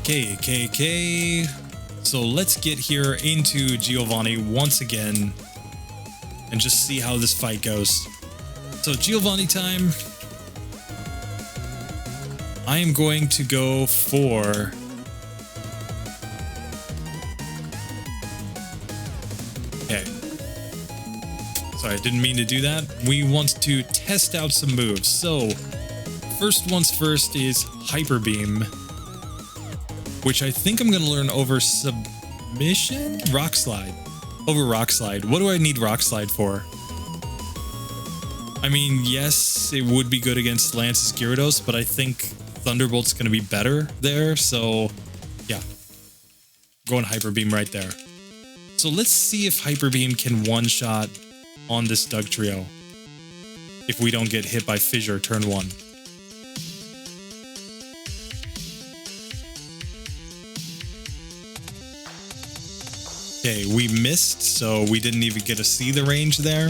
KKK. So let's get here into Giovanni once again and just see how this fight goes. So Giovanni time. I am going to go for... Okay. So Sorry, I didn't mean to do that. We want to test out some moves. So, first one's first is Hyper Beam, which I think I'm going to learn over Submission? Rock Slide. Over Rock Slide. What do I need Rock Slide for? I mean, yes, it would be good against Lance's Gyarados, but I think Thunderbolt's going to be better there. So, yeah. Going Hyper Beam right there. So let's see if Hyper Beam can one-shot on this Dugtrio if we don't get hit by Fissure turn 1. Okay, we missed, so we didn't even get to see the range there.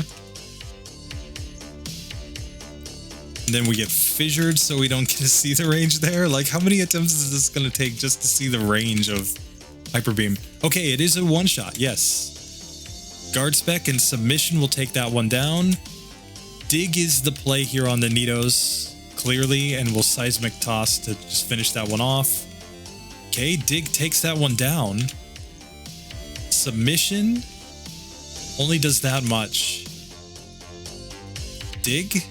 And then we get fissured, so we don't get to see the range there. Like, how many attempts is this going to take just to see the range of Hyper Beam? Okay, it is a one-shot, yes. Guard Spec and Submission will take that one down. Dig is the play here on the Nidos, clearly, and we'll Seismic Toss to just finish that one off. Okay, Dig takes that one down. Submission only does that much. Dig?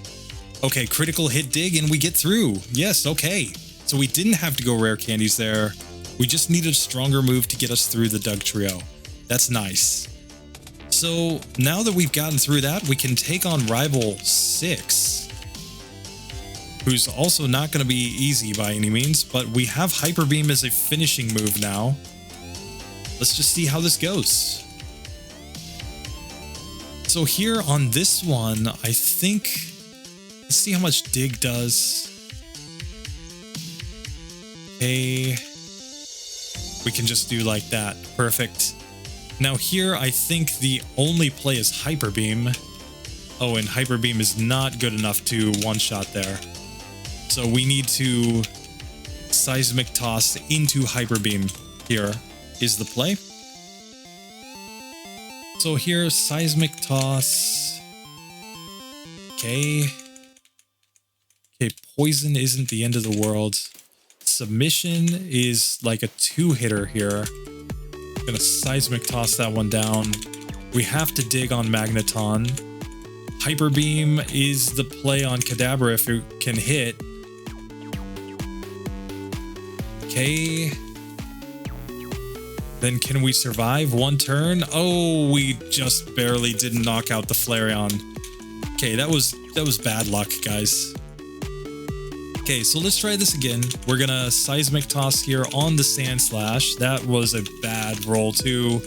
Okay, critical hit Dig and we get through. Yes, okay. So we didn't have to go rare candies there. We just needed a stronger move to get us through the Dugtrio. That's nice. So now that we've gotten through that, we can take on Rival 6, who's also not going to be easy by any means, but we have Hyper Beam as a finishing move now. Let's just see how this goes. So here on this one, I think, let's see how much Dig does. Okay, we can just do like that. Perfect. Now here, I think the only play is Hyper Beam. Oh, and Hyper Beam is not good enough to one-shot there. So we need to Seismic Toss into Hyper Beam here is the play. So here, Seismic Toss. Okay. Okay, Poison isn't the end of the world. Submission is like a 2-hitter here. Gonna Seismic Toss that one down. We have to dig on Magneton. Hyper Beam is the play on Kadabra if it can hit. Okay. Then can we survive one turn? Oh, we just barely didn't knock out the Flareon. Okay, that was bad luck, guys. Okay, so let's try this again. We're gonna Seismic Toss here on the Sand Slash. That was a bad roll too.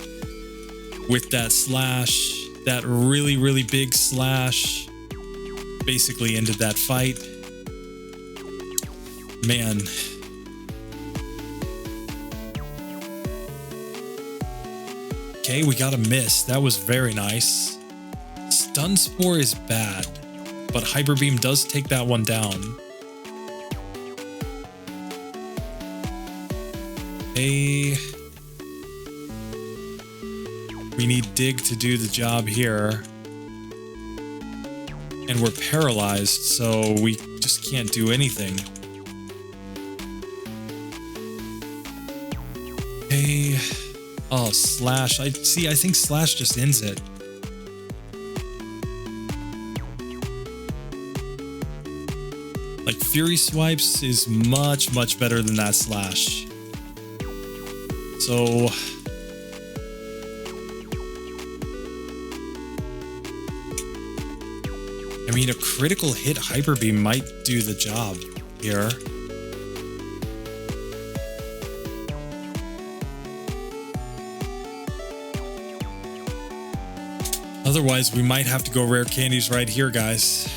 With that slash, that really, really big slash basically ended that fight. Man. Okay, we got a miss. That was very nice. Stun Spore is bad, but Hyper Beam does take that one down. Okay. We need Dig to do the job here. And we're paralyzed, so we just can't do anything. Okay. Oh, Slash. I think Slash just ends it. Like, Fury Swipes is much, much better than that Slash. So... I mean, a critical hit Hyper Beam might do the job here. Otherwise, we might have to go rare candies right here, guys.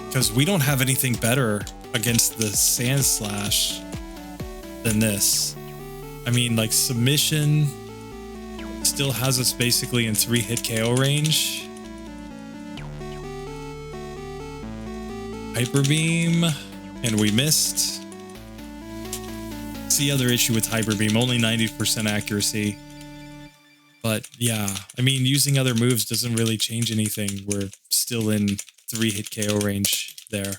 Because we don't have anything better against the Sand Slash than this. I mean, like, Submission still has us basically in 3-hit KO range. Hyper Beam, and we missed. It's the other issue with Hyper Beam, only 90% accuracy. But yeah, I mean, using other moves doesn't really change anything. We're still in 3-hit KO range there.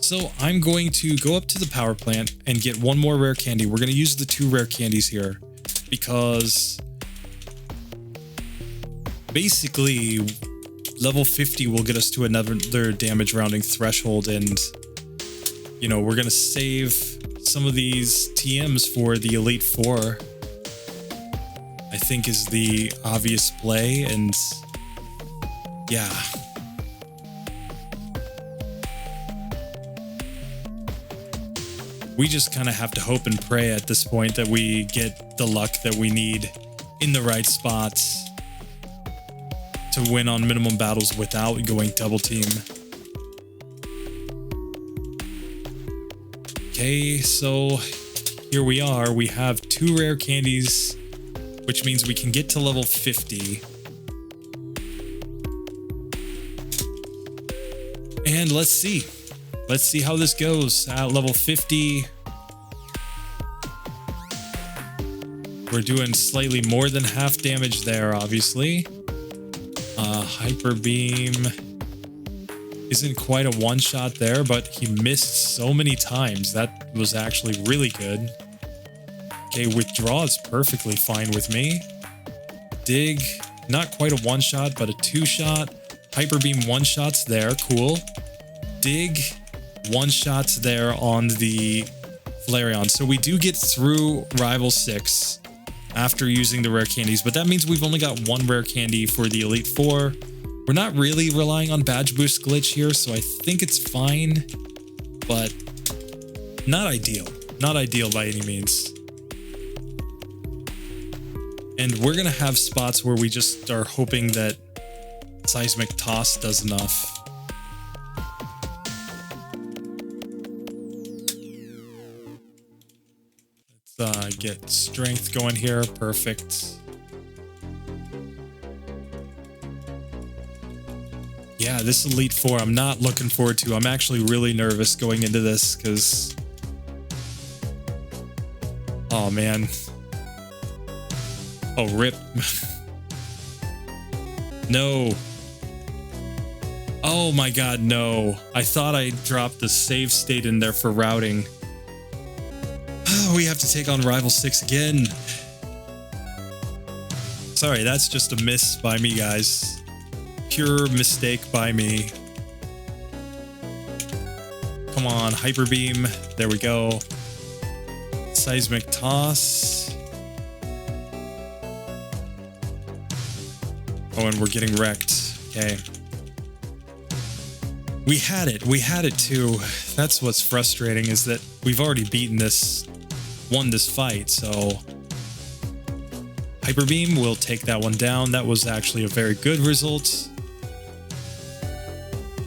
So I'm going to go up to the power plant and get one more rare candy. We're going to use the 2 rare candies here because basically level 50 will get us to another damage rounding threshold, and you know, we're gonna save some of these TMs for the Elite Four, I think is the obvious play. And yeah, we just kind of have to hope and pray at this point that we get the luck that we need in the right spots to win on minimum battles without going double team. Okay, so here we are. We have 2 rare candies, which means we can get to level 50. And let's see. Let's see how this goes. At level 50, we're doing slightly more than half damage there, obviously. Hyper Beam isn't quite a one-shot there, but he missed so many times. That was actually really good. Okay, Withdraw is perfectly fine with me. Dig, not quite a one-shot, but a 2-shot. Hyper Beam one-shots there, cool. Dig, one-shots there on the Flareon. So we do get through Rival 6 after using the rare candies, but that means we've only got 1 rare candy for the Elite Four. We're not really relying on Badge Boost Glitch here, so I think it's fine, but not ideal. Not ideal by any means. And we're gonna have spots where we just are hoping that Seismic Toss does enough. Let's get strength going here. Perfect. Yeah, this Elite Four I'm not looking forward to. I'm actually really nervous going into this because... oh, man. Oh, rip. No. Oh my god, no. I thought I dropped the save state in there for routing. Oh, we have to take on Rival 6 again. Sorry, that's just a miss by me, guys. Pure mistake by me. Come on, Hyper Beam. There we go. Seismic Toss. Oh, and we're getting wrecked. Okay. We had it too. That's what's frustrating, is that we've already won this fight, so Hyper Beam will take that one down. That was actually a very good result.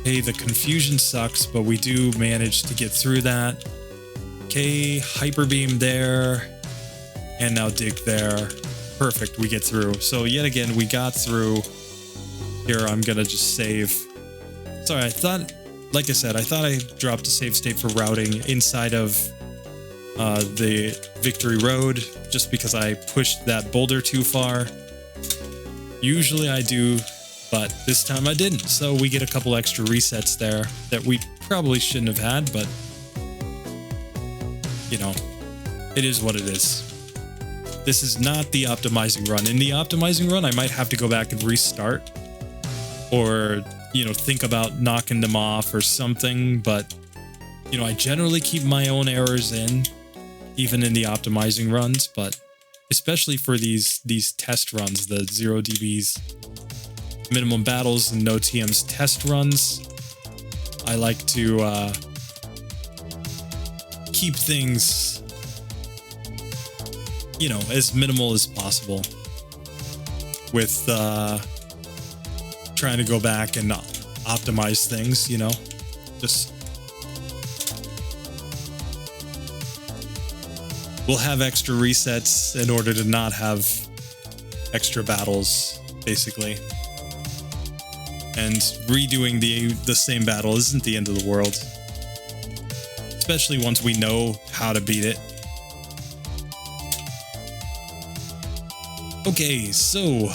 Hey, the confusion sucks, but we do manage to get through that. Okay, Hyper Beam there, and now Dig there. Perfect, we get through. So yet again, we got through. Here, I'm gonna just save. Sorry, like I said, I thought I dropped a save state for routing inside of the Victory Road, just because I pushed that boulder too far. Usually I do, but this time I didn't. So we get a couple extra resets there that we probably shouldn't have had, but you know, it is what it is. This is not the optimizing run. In the optimizing run, I might have to go back and restart, or, you know, think about knocking them off or something, but, you know, I generally keep my own errors in, even in the optimizing runs, but especially for these test runs, the 0 DBs, minimum battles and no TMs test runs, I like to keep things, you know, as minimal as possible with trying to go back and optimize things, you know, just we'll have extra resets in order to not have extra battles, basically. And redoing the same battle isn't the end of the world, especially once we know how to beat it. Okay, so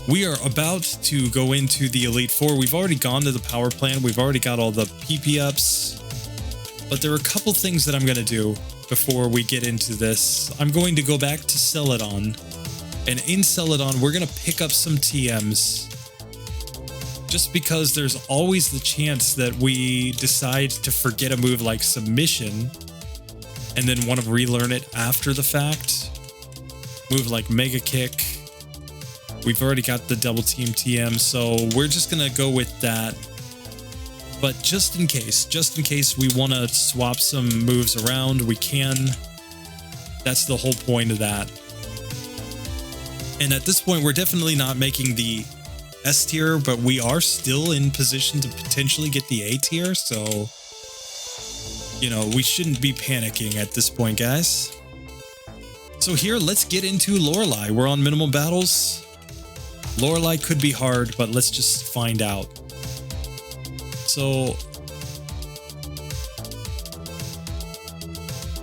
we are about to go into the Elite Four. We've already gone to the power plant. We've already got all the PP ups, but there are a couple things that I'm going to do before we get into this. I'm going to go back to Celadon And in Celadon, we're going to pick up some TMs. Just because there's always the chance that we decide to forget a move like Submission and then want to relearn it after the fact. Move like Mega Kick. We've already got the Double Team TM, so we're just going to go with that. But just in case we want to swap some moves around, we can. That's the whole point of that. And at this point, we're definitely not making the S tier, but we are still in position to potentially get the A tier, so, you know, we shouldn't be panicking at this point, guys. So here, let's get into Lorelei. We're on minimal battles. Lorelei could be hard, but let's just find out. So,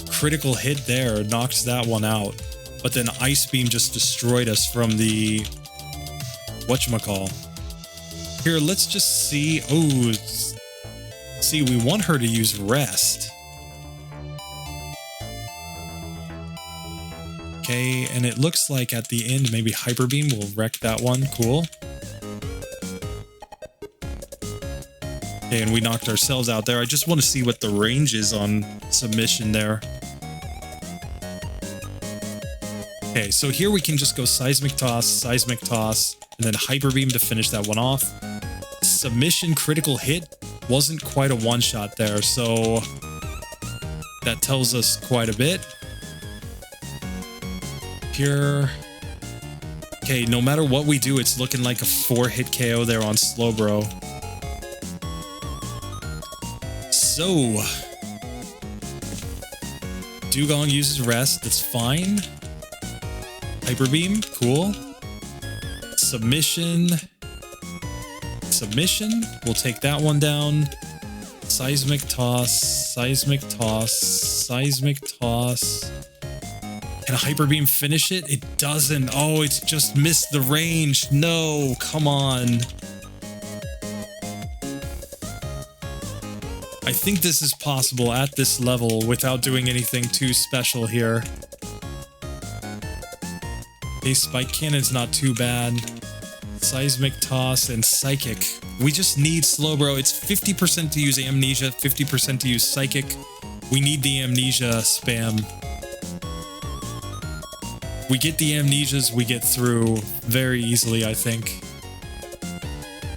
critical hit there, knocks that one out. But then Ice Beam just destroyed us from the whatchamacall. Here, let's just see. Oh, see, we want her to use Rest. Okay, and it looks like at the end, maybe Hyper Beam will wreck that one. Cool. Okay, and we knocked ourselves out there. I just want to see what the range is on Submission there. Okay, so here we can just go Seismic Toss, and then Hyper Beam to finish that one off. Submission critical hit wasn't quite a one-shot there, so that tells us quite a bit. Here. Okay, no matter what we do, it's looking like a 4-hit KO there on Slowbro. So, Dugong uses Rest, that's fine. Hyper Beam, cool. Submission, we'll take that one down. Seismic Toss. Can a Hyper Beam finish it? It doesn't. Oh, it's just missed the range. No, come on. I think this is possible at this level without doing anything too special here. Okay, Spike Cannon's not too bad. Seismic Toss and Psychic. We just need Slowbro. It's 50% to use Amnesia, 50% to use Psychic. We need the Amnesia spam. We get the Amnesias, we get through very easily, I think.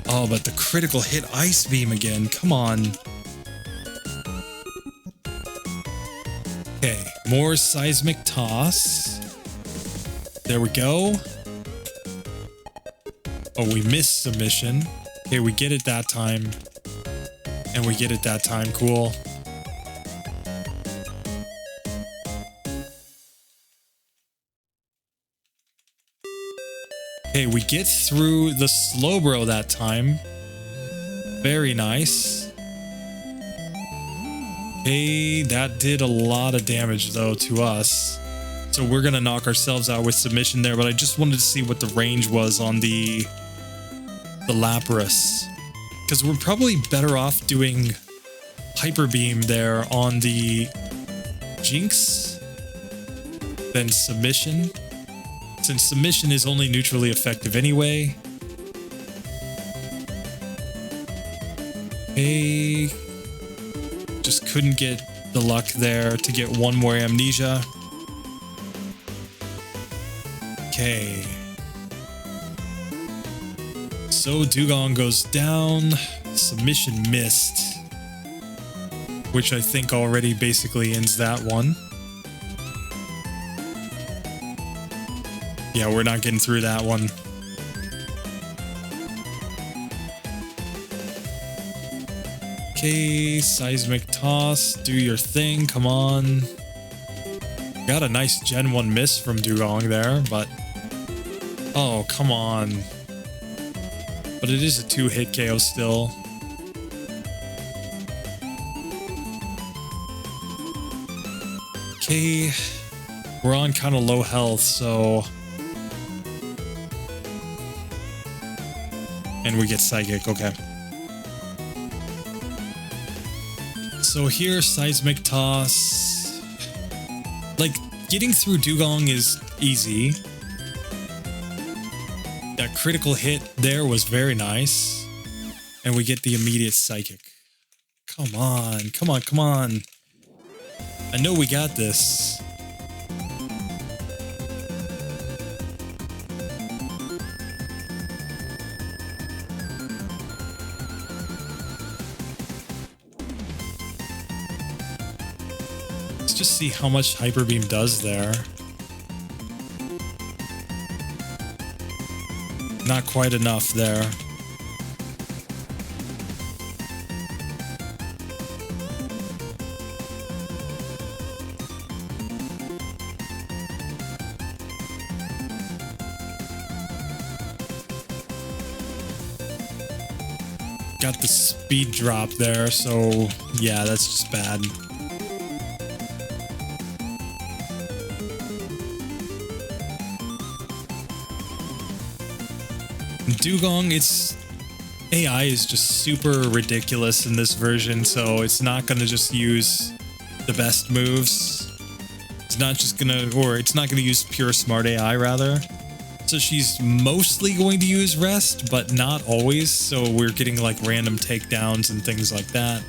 Oh, but the critical hit Ice Beam again. Come on. Okay, more Seismic Toss. There we go. Oh, we missed Submission. Okay, we get it that time. And we get it that time. Cool. Okay, we get through the Slowbro that time. Very nice. Okay, that did a lot of damage though to us. So we're gonna knock ourselves out with Submission there, but I just wanted to see what the range was on the Lapras. Because we're probably better off doing Hyper Beam there on the Jinx than Submission. Since Submission is only neutrally effective anyway. Okay. Just couldn't get the luck there to get one more Amnesia. Okay. So Dugong goes down. Submission missed. Which I think already basically ends that one. Yeah, we're not getting through that one. Okay, Seismic Toss, do your thing, come on. Got a nice Gen 1 miss from Dugong there, but... Oh, come on. But it is a 2-hit KO still. Okay, we're on kind of low health, so... And we get Psychic, okay. So here, Seismic Toss. Like, getting through Dugong is easy. That critical hit there was very nice. And we get the immediate psychic. Come on, come on, come on. I know we got this. Let's just see how much Hyper Beam does there. Not quite enough there. Got the speed drop there, so yeah, that's just bad. Dugong, its AI is just super ridiculous in this version, so it's not gonna just use the best moves. It's not just gonna, or it's not gonna use pure smart AI rather. So she's mostly going to use rest, but not always, so we're getting like random takedowns and things like that.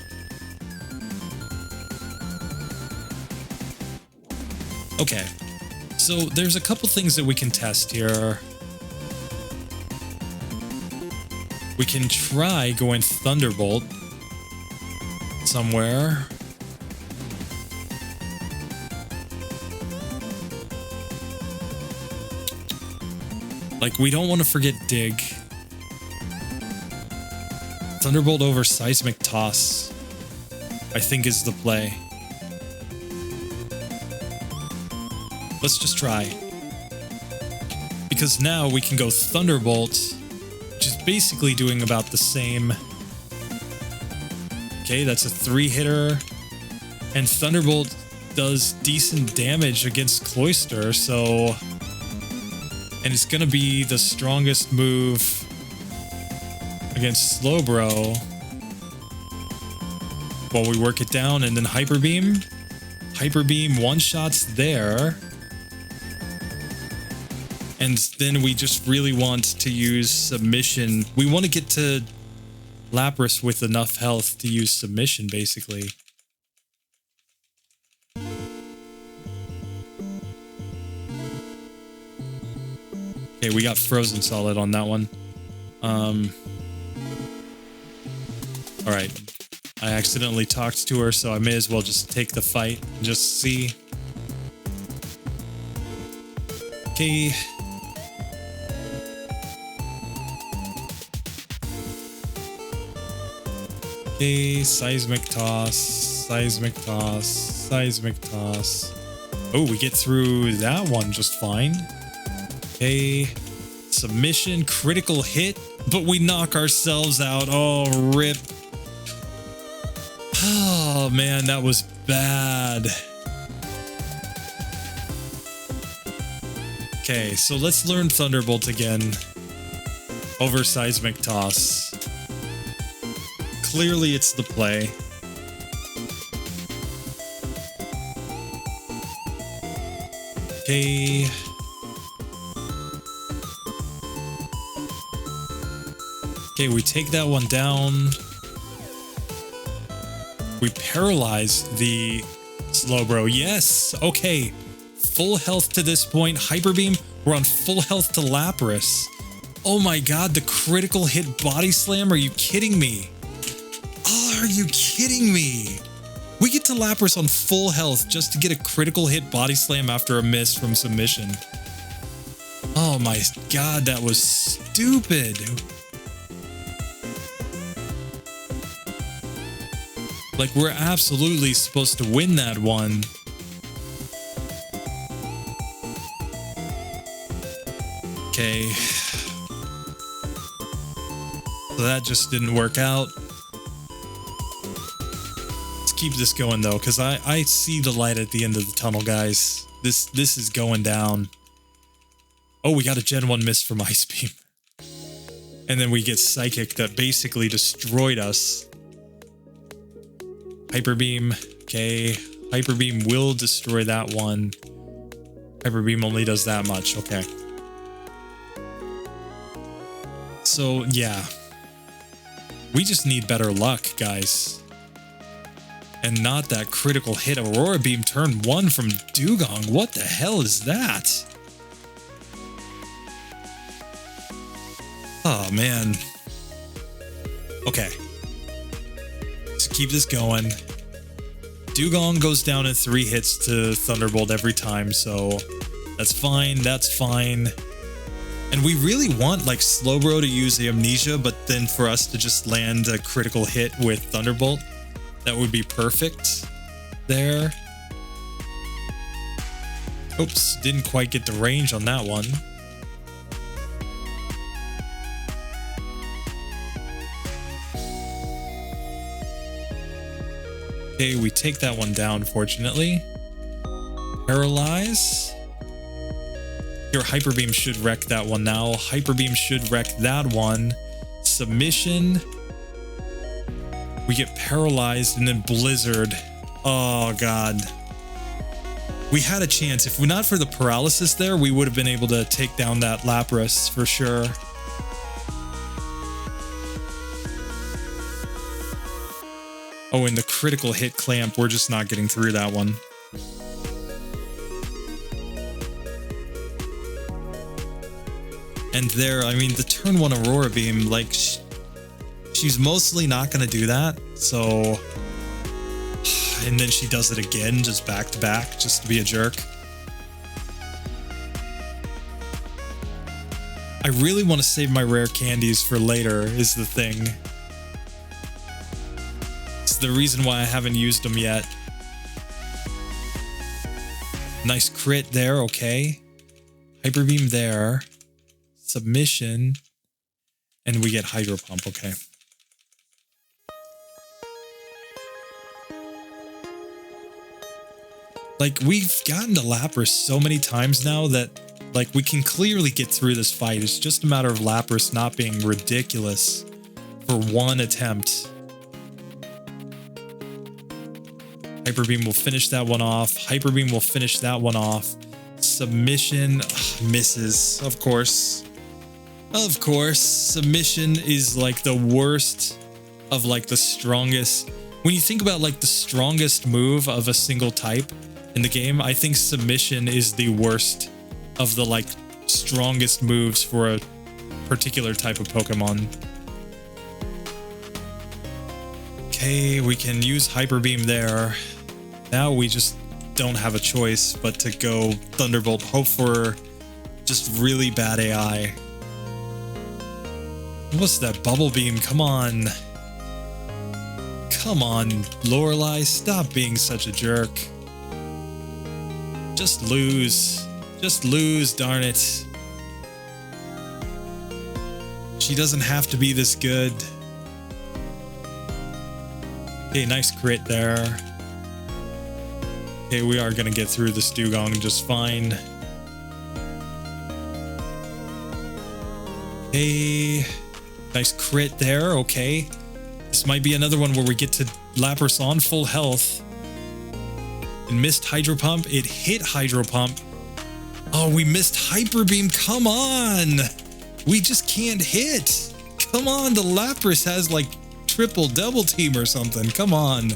Okay, so there's a couple things that we can test here. We can try going Thunderbolt somewhere. Like, we don't want to forget Dig. Thunderbolt over Seismic Toss, I think, is the play. Let's just try. Because now we can go Thunderbolt, which is basically doing about the same. Okay, that's a 3-hitter. And Thunderbolt does decent damage against Cloyster, so... And it's gonna be the strongest move against Slowbro while we work it down, and then Hyper Beam. Hyper Beam one-shots there. And then we just really want to use Submission. We want to get to Lapras with enough health to use Submission, basically. Okay, we got Frozen Solid on that one. Alright. I accidentally talked to her, so I may as well just take the fight and just see. Okay. Okay, Seismic Toss, Seismic Toss, Seismic Toss. Oh, we get through that one just fine. Okay, Submission, critical hit, but we knock ourselves out. Oh, rip. Oh, man, that was bad. Okay, so let's learn Thunderbolt again over Seismic Toss. Clearly, it's the play. Okay. Okay, we take that one down. We paralyzed the Slowbro. Yes! Okay. Full health to this point. Hyper Beam. We're on full health to Lapras. Oh my god, the critical hit body slam? Are you kidding me? Oh, are you kidding me? We get to Lapras on full health just to get a critical hit body slam after a miss from Submission. Oh my god, that was stupid. Like, we're absolutely supposed to win that one. Okay. So that just didn't work out. Let's keep this going, though, because I see the light at the end of the tunnel, guys. This is going down. Oh, we got a Gen 1 miss from Ice Beam. And then we get Psychic that basically destroyed us. Hyper Beam. Okay. Hyper Beam will destroy that one. Hyper Beam only does that much. Okay. So, yeah. We just need better luck, guys. And not that critical hit Aurora Beam turn 1 from Dugong. What the hell is that? Oh, man. Okay. Let's keep this going. Dugong goes down in 3 hits to Thunderbolt every time, so that's fine, that's fine. And we really want, like, Slowbro to use Amnesia, but then for us to just land a critical hit with Thunderbolt, that would be perfect there. Oops, didn't quite get the range on that one. Okay, we take that one down, fortunately. Paralyze. Your Hyper Beam should wreck that one now. Hyper Beam should wreck that one. Submission. We get paralyzed and then Blizzard. Oh, God. We had a chance. If not for the paralysis there, we would have been able to take down that Lapras for sure. Oh, and the critical hit Clamp, we're just not getting through that one. And there, I mean, the turn 1 Aurora Beam, like, she's mostly not going to do that, so... And then she does it again, just back to back, just to be a jerk. I really want to save my rare candies for later, is the thing. It's the reason why I haven't used them yet. Nice crit there, okay. Hyper Beam there. Submission. And we get Hydro Pump, okay. Like, we've gotten to Lapras so many times now that, like, we can clearly get through this fight. It's just a matter of Lapras not being ridiculous for one attempt. Hyper Beam will finish that one off. Hyper Beam will finish that one off. Submission misses, of course. Of course, Submission is like the worst of like the strongest. When you think about like the strongest move of a single type in the game, I think Submission is the worst of the like strongest moves for a particular type of Pokemon. Okay, we can use Hyper Beam there. Now we just don't have a choice but to go Thunderbolt, hope for just really bad AI. What's that Bubble Beam? Come on. Come on, Lorelei, stop being such a jerk. Just lose. Just lose, darn it. She doesn't have to be this good. Okay, nice crit there. Okay, we are gonna get through this Dugong just fine. Hey, nice crit there, okay. This might be another one where we get to Lapras on full health. And missed Hydro Pump. It hit Hydro Pump. Oh, we missed Hyper Beam. Come on. We just can't hit. Come on, the Lapras has like triple double team or something. Come on.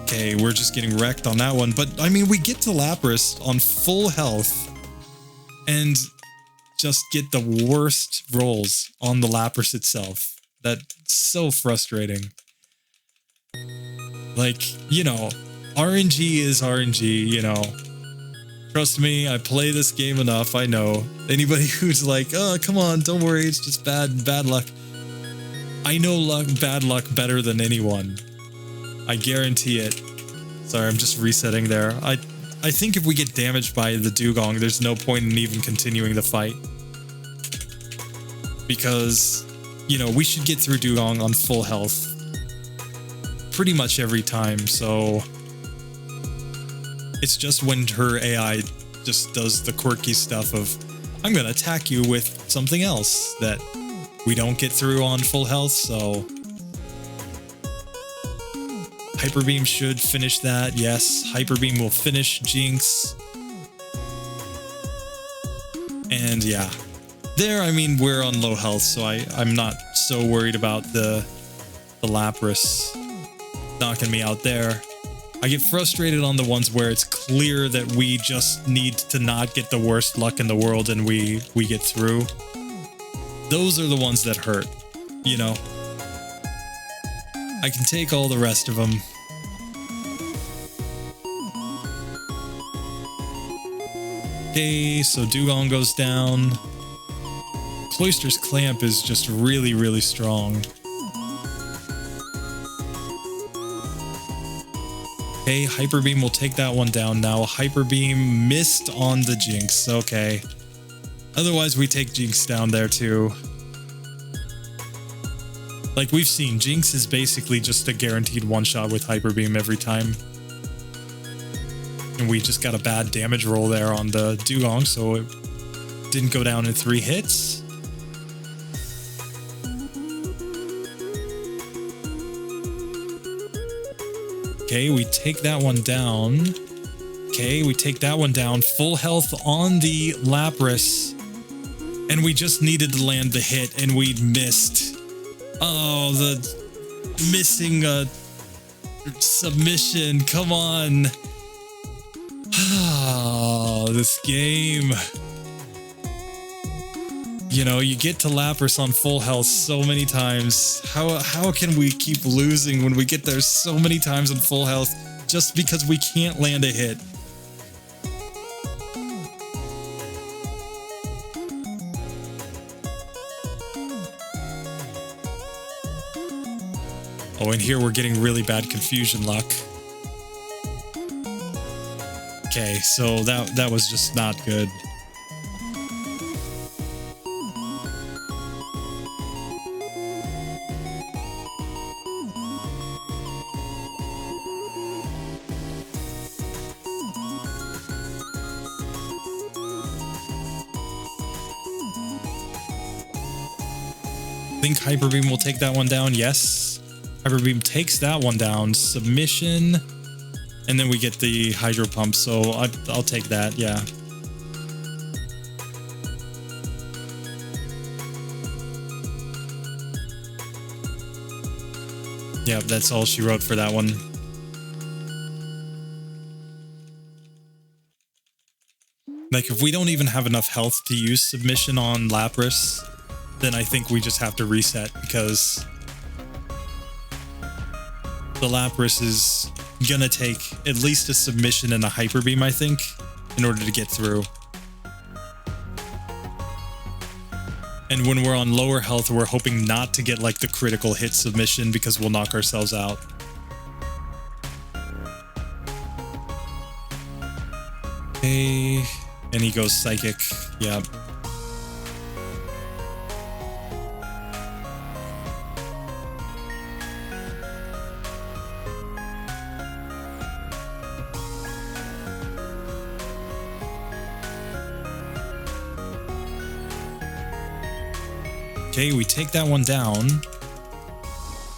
Okay, we're just getting wrecked on that one. But I mean, we get to Lapras on full health and just get the worst rolls on the Lapras itself. That's so frustrating. Like, you know, RNG is RNG, you know. Trust me, I play this game enough, I know. Anybody who's like, oh, come on, don't worry, it's just bad luck. I know bad luck better than anyone. I guarantee it. Sorry, I'm just resetting there. I think if we get damaged by the Dugong, there's no point in even continuing the fight. Because, you know, we should get through Dugong on full health pretty much every time, so it's just when her AI just does the quirky stuff of, I'm gonna attack you with something else that we don't get through on full health, so Hyper Beam should finish that. Yes, Hyper Beam will finish Jinx. yeah. There, I mean, we're on low health, so I'm not so worried about the Lapras knocking me out there. I get frustrated on the ones where it's clear that we just need to not get the worst luck in the world and we get through. Those are the ones that hurt, you know? I can take all the rest of them. Okay, so Dugong goes down. Cloyster's Clamp is just really, really strong. Okay, Hyper Beam will take that one down now. Hyper Beam missed on the Jinx. Okay. Otherwise, we take Jinx down there too. Like we've seen, Jinx is basically just a guaranteed one-shot with Hyper Beam every time. And we just got a bad damage roll there on the Dugong, so it didn't go down in 3 hits. Okay, we take that one down. Okay, we take that one down. Full health on the Lapras. And we just needed to land the hit, and we missed. Oh, the missing submission. Come on. Oh, this game. You know, you get to Lapras on full health so many times. How can we keep losing when we get there so many times on full health just because we can't land a hit? Oh, and here we're getting really bad confusion luck. Okay, so that was just not good. I think Hyper Beam will take that one down. Yes. Hyper Beam takes that one down. Submission. And then we get the Hydro Pump, so I'll take that, yeah. Yep, that's all she wrote for that one. Like, if we don't even have enough health to use Submission on Lapras, then I think we just have to reset, because the Lapras is gonna take at least a Submission and a Hyper Beam, I think, in order to get through. And when we're on lower health, we're hoping not to get like the critical hit Submission because we'll knock ourselves out. Okay, and he goes Psychic. Yeah. Okay, we take that one down.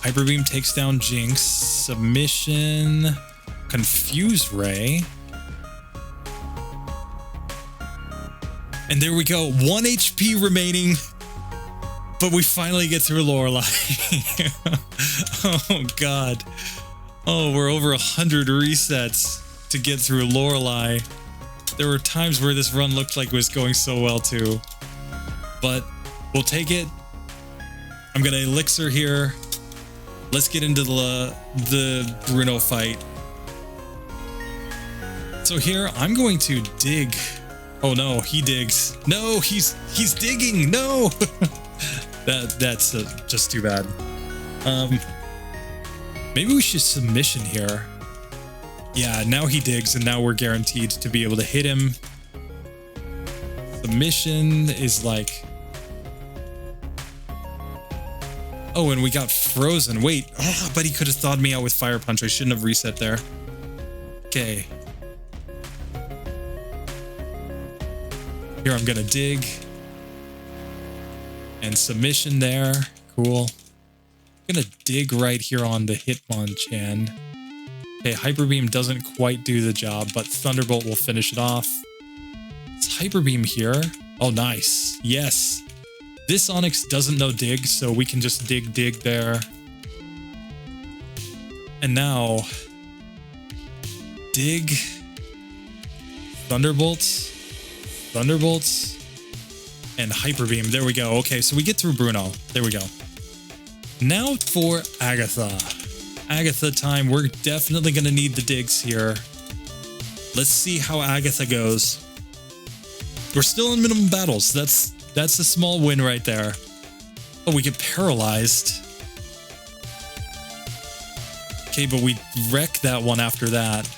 Hyper Beam takes down Jinx. Submission. Confuse Ray. And there we go. 1 HP remaining. But we finally get through Lorelei. Oh, God. Oh, we're over 100 resets to get through Lorelei. There were times where this run looked like it was going so well, too. But we'll take it. I'm gonna Elixir here. Let's get into the Bruno fight. So here, I'm going to dig. Oh no, he digs. No, he's digging. No, that's just too bad. Maybe we should Submission here. Yeah, now he digs, and now we're guaranteed to be able to hit him. Submission is like. Oh, and we got frozen. Wait, but he could have thawed me out with Fire Punch. I shouldn't have reset there. Okay. Here I'm gonna dig. And Submission there. Cool. I'm gonna dig right here on the Hitmonchan. Okay, Hyper Beam doesn't quite do the job, but Thunderbolt will finish it off. It's Hyper Beam here. Oh, nice. Yes. This Onyx doesn't know dig, so we can just dig there. And now, dig, Thunderbolts, and Hyper Beam. There we go. Okay, so we get through Bruno. There we go. Now for Agatha. Agatha time. We're definitely going to need the digs here. Let's see how Agatha goes. We're still in minimum battles. That's a small win right there. Oh, we get paralyzed. Okay, but we wreck that one after that.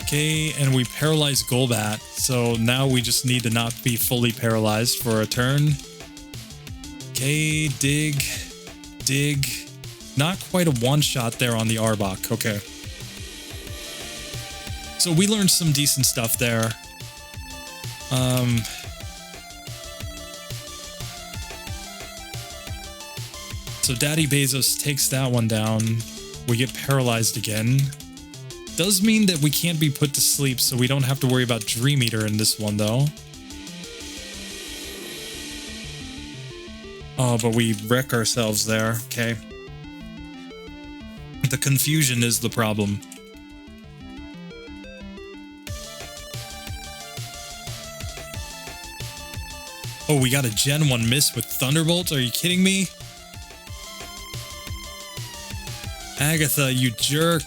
Okay, and we paralyze Golbat. So now we just need to not be fully paralyzed for a turn. Okay, dig. Not quite a one-shot there on the Arbok. Okay. So we learned some decent stuff there. So Daddy Bezos takes that one down. We get paralyzed again. Does mean that we can't be put to sleep, so we don't have to worry about Dream Eater in this one, though. Oh, but we wreck ourselves there. Okay. The confusion is the problem. Oh, we got a Gen 1 miss with Thunderbolt? Are you kidding me? Agatha, you jerk.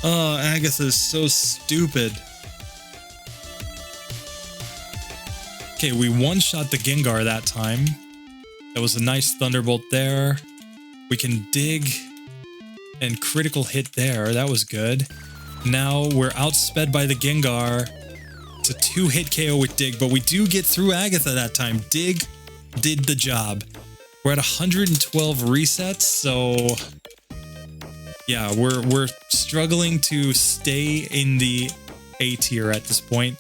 Oh, Agatha is so stupid. Okay, we one-shot the Gengar that time. That was a nice Thunderbolt there. We can dig and critical hit there. That was good. Now we're outsped by the Gengar. It's a 2-hit KO with dig, but we do get through Agatha that time. Dig did the job. We're at 112 resets, so yeah, we're struggling to stay in the A tier at this point.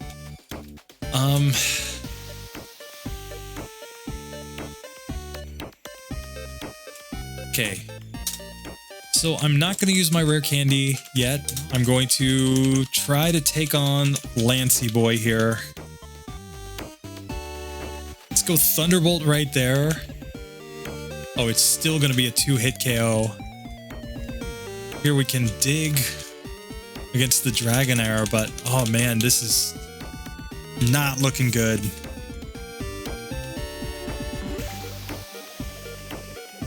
Okay. So I'm not going to use my rare candy yet. I'm going to try to take on Lancey Boy here. Let's go Thunderbolt right there. Oh, it's still going to be a 2-hit KO. Here we can dig against the Dragonair, but oh man, this is not looking good.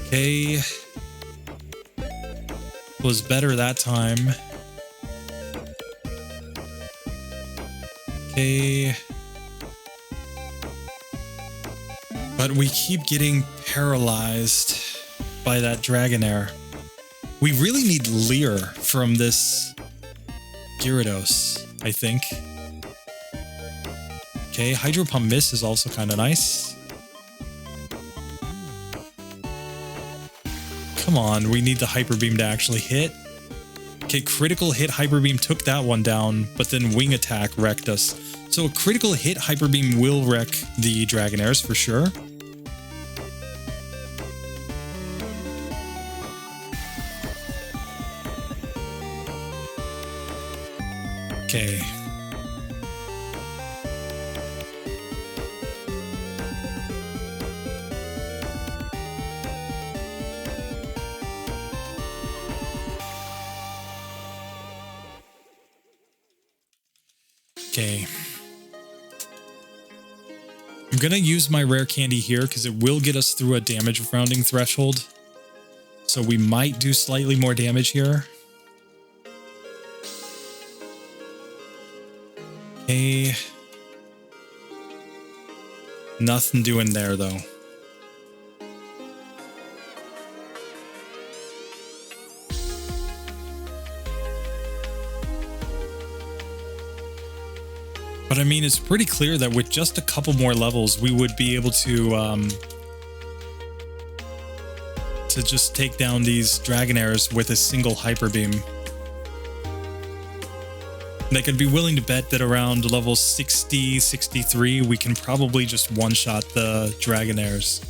Okay. Was better that time. Okay. But we keep getting paralyzed by that Dragonair. We really need Leer from this Gyarados, I think. Okay, Hydro Pump Miss is also kind of nice. Come on, we need the Hyper Beam to actually hit. Okay, critical hit Hyper Beam took that one down, but then Wing Attack wrecked us. So a critical hit Hyper Beam will wreck the Dragonairs for sure. Okay. Okay. I'm gonna use my rare candy here because it will get us through a damage rounding threshold. So we might do slightly more damage here. Okay. Nothing doing there though. But I mean, it's pretty clear that with just a couple more levels, we would be able to just take down these Dragonairs with a single Hyper Beam. And I could be willing to bet that around level 60, 63, we can probably just one-shot the Dragonairs.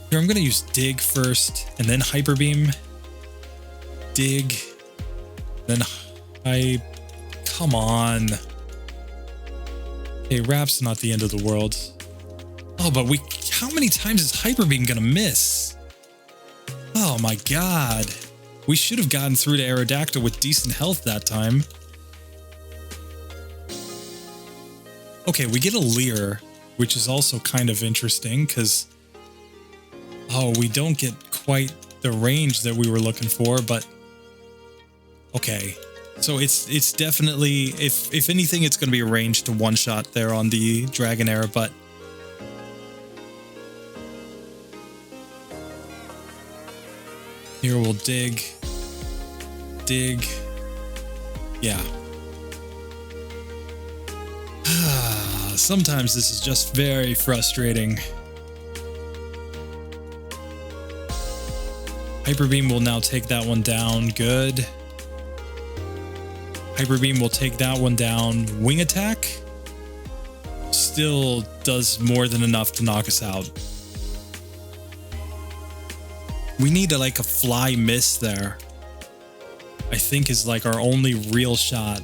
Here, I'm going to use Dig first, and then Hyper Beam. Dig. Then Come on. Okay, Rap's not the end of the world. Oh, but how many times is Hyper Beam gonna miss? Oh my god. We should have gotten through to Aerodactyl with decent health that time. Okay, we get a Leer, which is also kind of interesting because... Oh, we don't get quite the range that we were looking for, but... Okay. So it's definitely... If anything, it's going to be a range to one-shot there on the Dragonair, but... Here we'll dig. Dig. Yeah. Sometimes this is just very frustrating. Hyper Beam will now take that one down. Good. Hyper Beam will take that one down. Wing Attack still does more than enough to knock us out. We need like a fly miss there. I think is like our only real shot.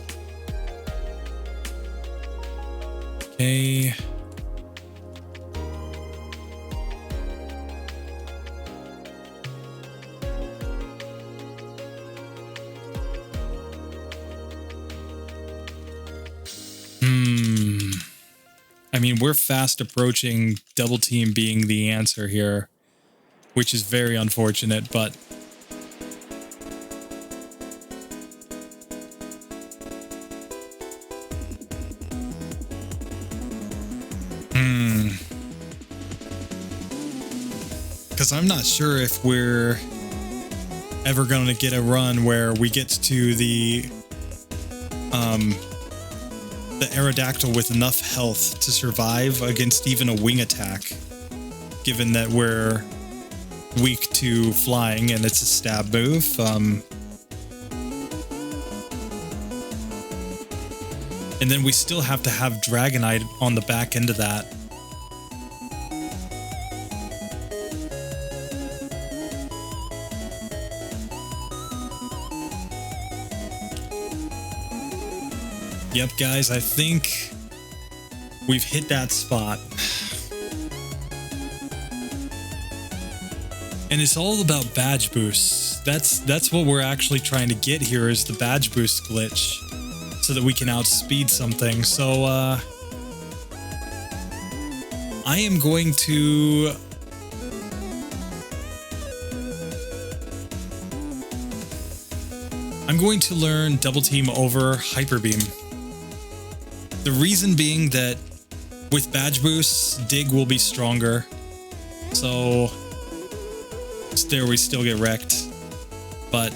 Okay. I mean, we're fast approaching double team being the answer here, which is very unfortunate, but... Because I'm not sure if we're ever going to get a run where we get to the Aerodactyl with enough health to survive against even a wing attack, given that we're weak to flying and it's a stab move. And then we still have to have Dragonite on the back end of that. Yep, guys, I think we've hit that spot. And it's all about badge boosts. That's what we're actually trying to get here, is the badge boost glitch, so that we can outspeed something. So I am going to learn double team over Hyper Beam. The reason being that with badge boosts, Dig will be stronger. So there we still get wrecked. But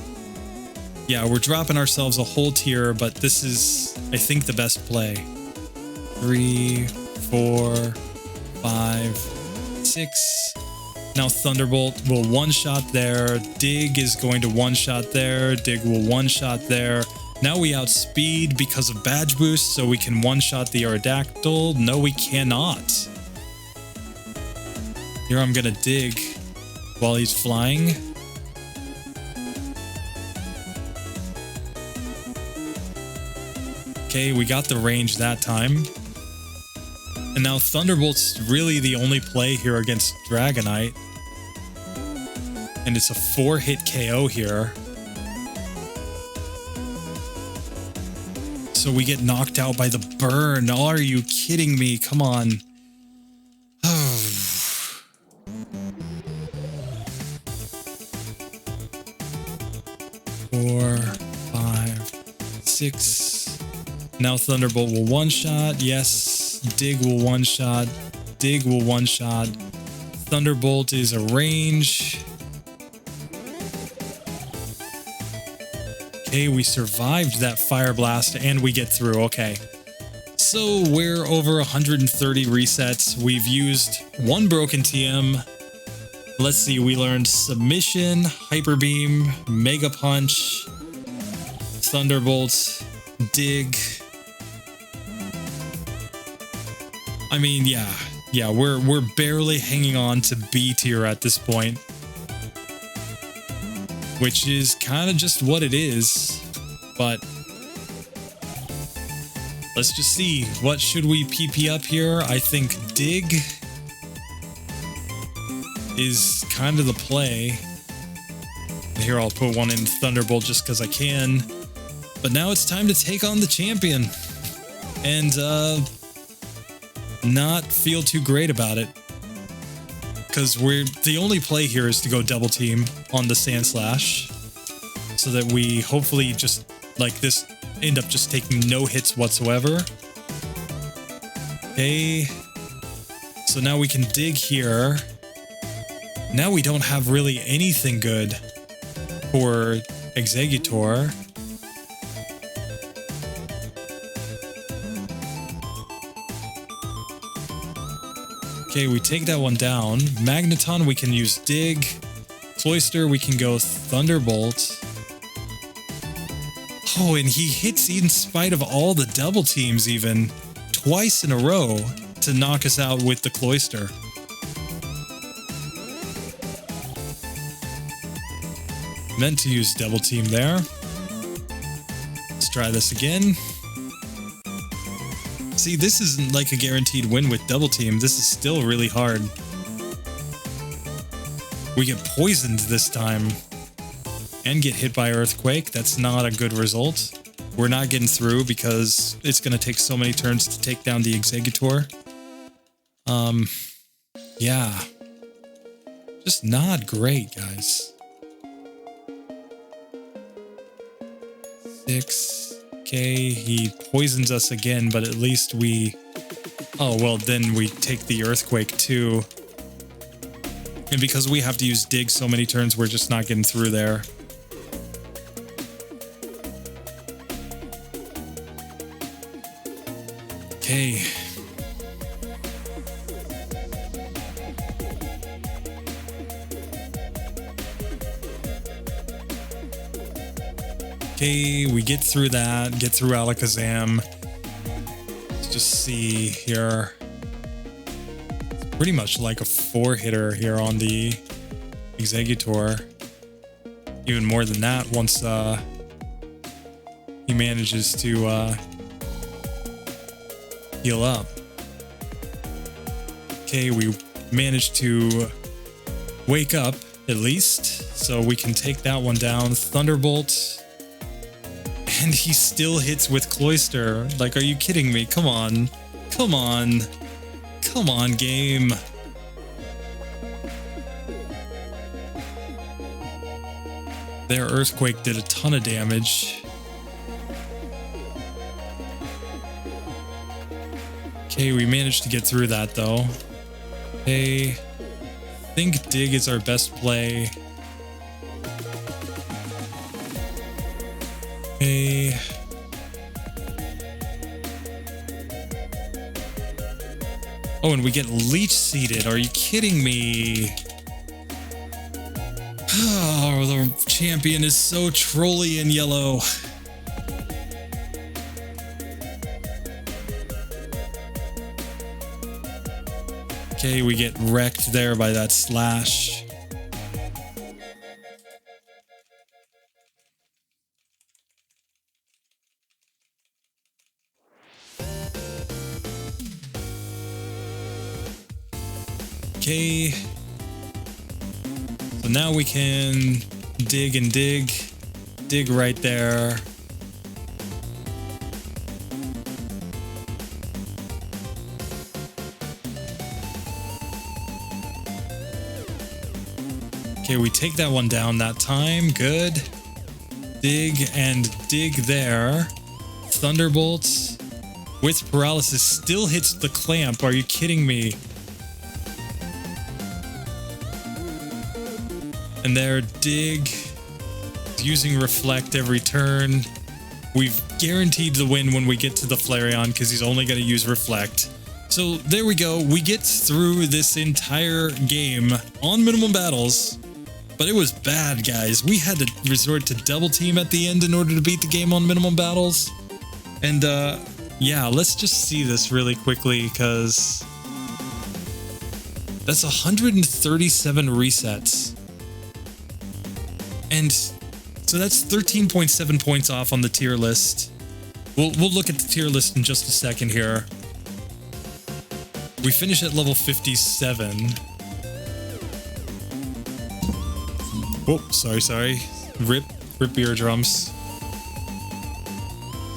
yeah, we're dropping ourselves a whole tier, but this is, I think, the best play. 3, 4, 5, 6. Now Thunderbolt will one-shot there. Dig is going to one-shot there. Dig will one-shot there. Now we outspeed because of badge boost, so we can one-shot the Aerodactyl. No, we cannot. Here I'm gonna dig while he's flying. Okay, we got the range that time. And now Thunderbolt's really the only play here against Dragonite. And it's a 4-hit KO here. So we get knocked out by the burn. Oh, are you kidding me? Come on. 4, 5, 6. Now Thunderbolt will one-shot. Yes. Dig will one-shot. Dig will one-shot. Thunderbolt is a range. Okay, we survived that Fire Blast and we get through. Okay. So we're over 130 resets. We've used one broken TM. Let's see, we learned Submission, Hyper Beam, Mega Punch, Thunderbolt, Dig. I mean, yeah, we're barely hanging on to B tier at this point, which is kind of just what it is. But Let's just see. What should we PP up here? I think Dig is kind of the play. Here, I'll put one in Thunderbolt just because I can. But now it's time to take on the champion. And not feel too great about it. Because the only play here is to go double team on the Sand Slash. So that we hopefully just, like this, end up just taking no hits whatsoever. Okay. So now we can dig here. Now we don't have really anything good for Exeggutor. Okay, we take that one down. Magneton, we can use Dig. Cloyster, we can go Thunderbolt. Oh, and he hits in spite of all the double teams even, twice in a row to knock us out with the Cloyster. Meant to use double team there. Let's try this again. See, this isn't like a guaranteed win with double team. This is still really hard. We get poisoned this time and get hit by Earthquake. That's not a good result. We're not getting through because it's going to take so many turns to take down the Exeggutor. Yeah. Just not great, guys. 6k, he poisons us again, but at least we... Oh, well, then we take the Earthquake too. And because we have to use Dig so many turns, we're just not getting through there. Okay. Okay, we get through that, get through Alakazam. Let's just see here. It's pretty much like a 4-hitter here on the Exeggutor. Even more than that once he manages to heal up. Okay, we managed to wake up at least, so we can take that one down. Thunderbolt. And he still hits with Cloyster. Like, are you kidding me? Come on. Come on. Come on, game. Their Earthquake did a ton of damage. Okay, we managed to get through that, though. Okay. I think Dig is our best play. Okay. Oh, and we get Leech Seeded. Are you kidding me? Oh, the champion is so trolly in yellow. Okay, we get wrecked there by that slash. Okay, so now we can dig and dig right there. Okay, we take that one down that time, good. Dig and dig there. Thunderbolts with paralysis still hits the clamp, are you kidding me? And there, Dig, using Reflect every turn. We've guaranteed the win when we get to the Flareon because he's only going to use Reflect. So there we go. We get through this entire game on minimum battles, but it was bad, guys. We had to resort to double team at the end in order to beat the game on minimum battles. And yeah, let's just see this really quickly because that's 137 resets. And so that's 13.7 points off on the tier list. We'll look at the tier list in just a second here. We finish at level 57. Oh, sorry. Rip eardrums.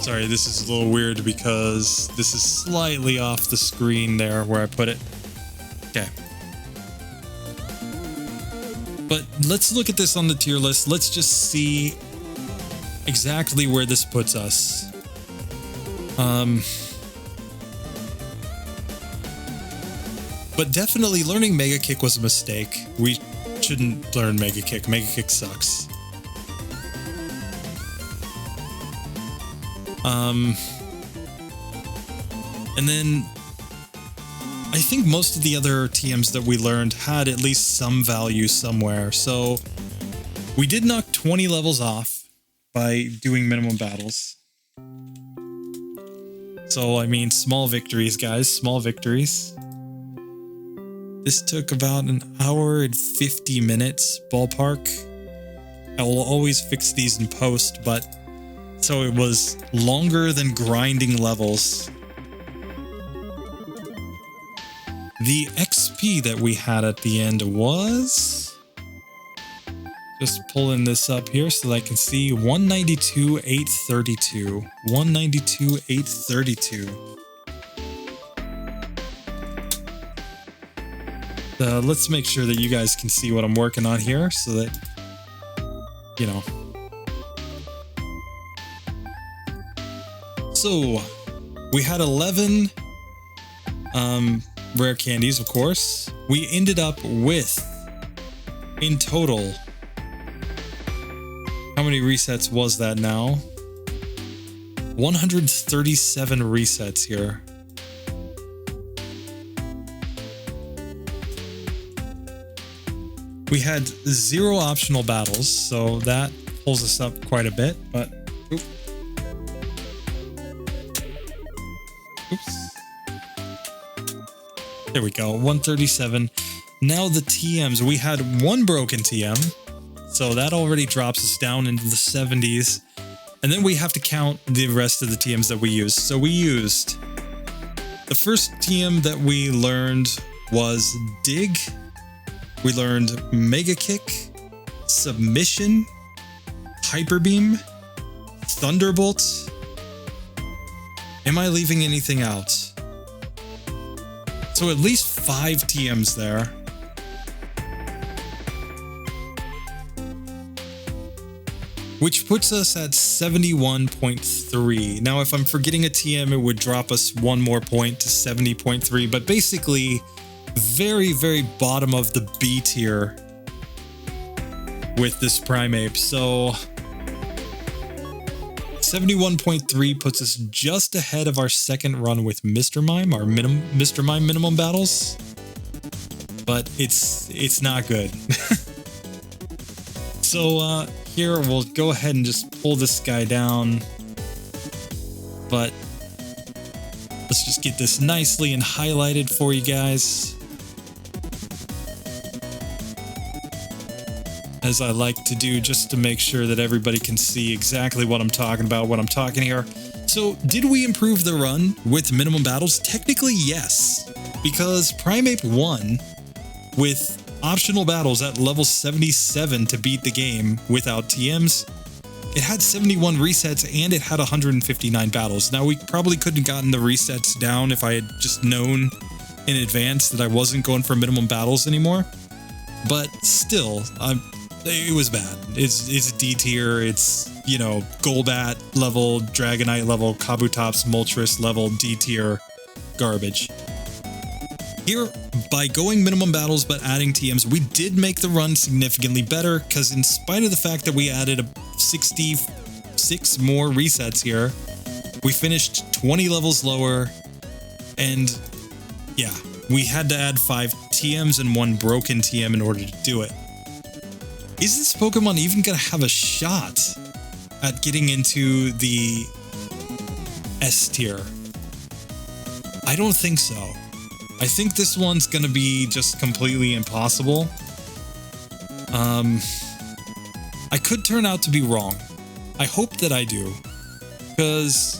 Sorry, this is a little weird because this is slightly off the screen there where I put it. Okay. But let's look at this on the tier list. Let's just see exactly where this puts us. But definitely learning Mega Kick was a mistake. We shouldn't learn Mega Kick. Mega Kick sucks. And then I think most of the other TMs that we learned had at least some value somewhere. So we did knock 20 levels off by doing minimum battles. So, I mean, small victories, guys, small victories. This took about an hour and 50 minutes, ballpark. I will always fix these in post, but so it was longer than grinding levels. The XP that we had at the end was... Just pulling this up here so that I can see 192,832. 192,832. Let's make sure that you guys can see what I'm working on here so that, you know. So, we had 11 rare candies, of course. We ended up with, in total, how many resets was that now? 137 resets here. We had 0 optional battles, so that pulls us up quite a bit, but... Oops. There we go, 137. Now the TMs. We had 1 broken TM, so that already drops us down into the 70s. And then we have to count the rest of the TMs that we used. So we used... The first TM that we learned was Dig. We learned Mega Kick, Submission, Hyper Beam, Thunderbolt. Am I leaving anything out? So at least 5 TMs there. Which puts us at 71.3. Now, if I'm forgetting a TM, it would drop us 1 more point to 70.3, but basically very, very bottom of the B tier with this Primeape. So 71.3 puts us just ahead of our second run with Mr. Mime, our Mr. Mime minimum battles. But it's not good. So here we'll go ahead and just pull this guy down. But let's just get this nicely and highlighted for you guys. As I like to do, just to make sure that everybody can see exactly what I'm talking about, what I'm talking here. So, did we improve the run with minimum battles? Technically, yes. Because Primeape won with optional battles at level 77 to beat the game without TMs. It had 71 resets and it had 159 battles. Now, we probably couldn't have gotten the resets down if I had just known in advance that I wasn't going for minimum battles anymore. But still, it was bad. It's a D tier. It's, you know, Golbat level, Dragonite level, Kabutops, Moltres level, D tier garbage. Here, by going minimum battles but adding TMs, we did make the run significantly better, because in spite of the fact that we added 66 more resets here, we finished 20 levels lower, and yeah, we had to add 5 TMs and 1 broken TM in order to do it. Is this Pokemon even gonna have a shot at getting into the S tier? I don't think so. I think this one's gonna be just completely impossible. I could turn out to be wrong. I hope that I do, because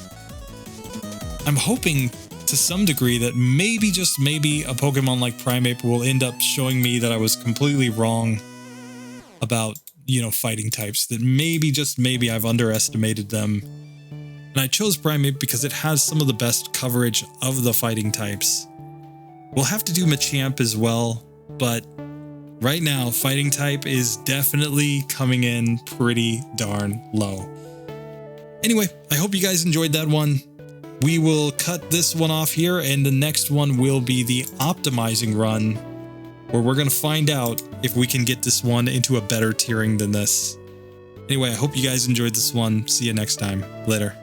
I'm hoping to some degree that maybe, just maybe, a Pokemon like Primeape will end up showing me that I was completely wrong about, you know, fighting types, that maybe, just maybe, I've underestimated them. And I chose Primeape because it has some of the best coverage of the fighting types. We'll have to do Machamp as well, but right now, fighting type is definitely coming in pretty darn low. Anyway, I hope you guys enjoyed that one. We will cut this one off here, and the next one will be the optimizing run, where we're going to find out if we can get this one into a better tiering than this. Anyway, I hope you guys enjoyed this one. See you next time. Later.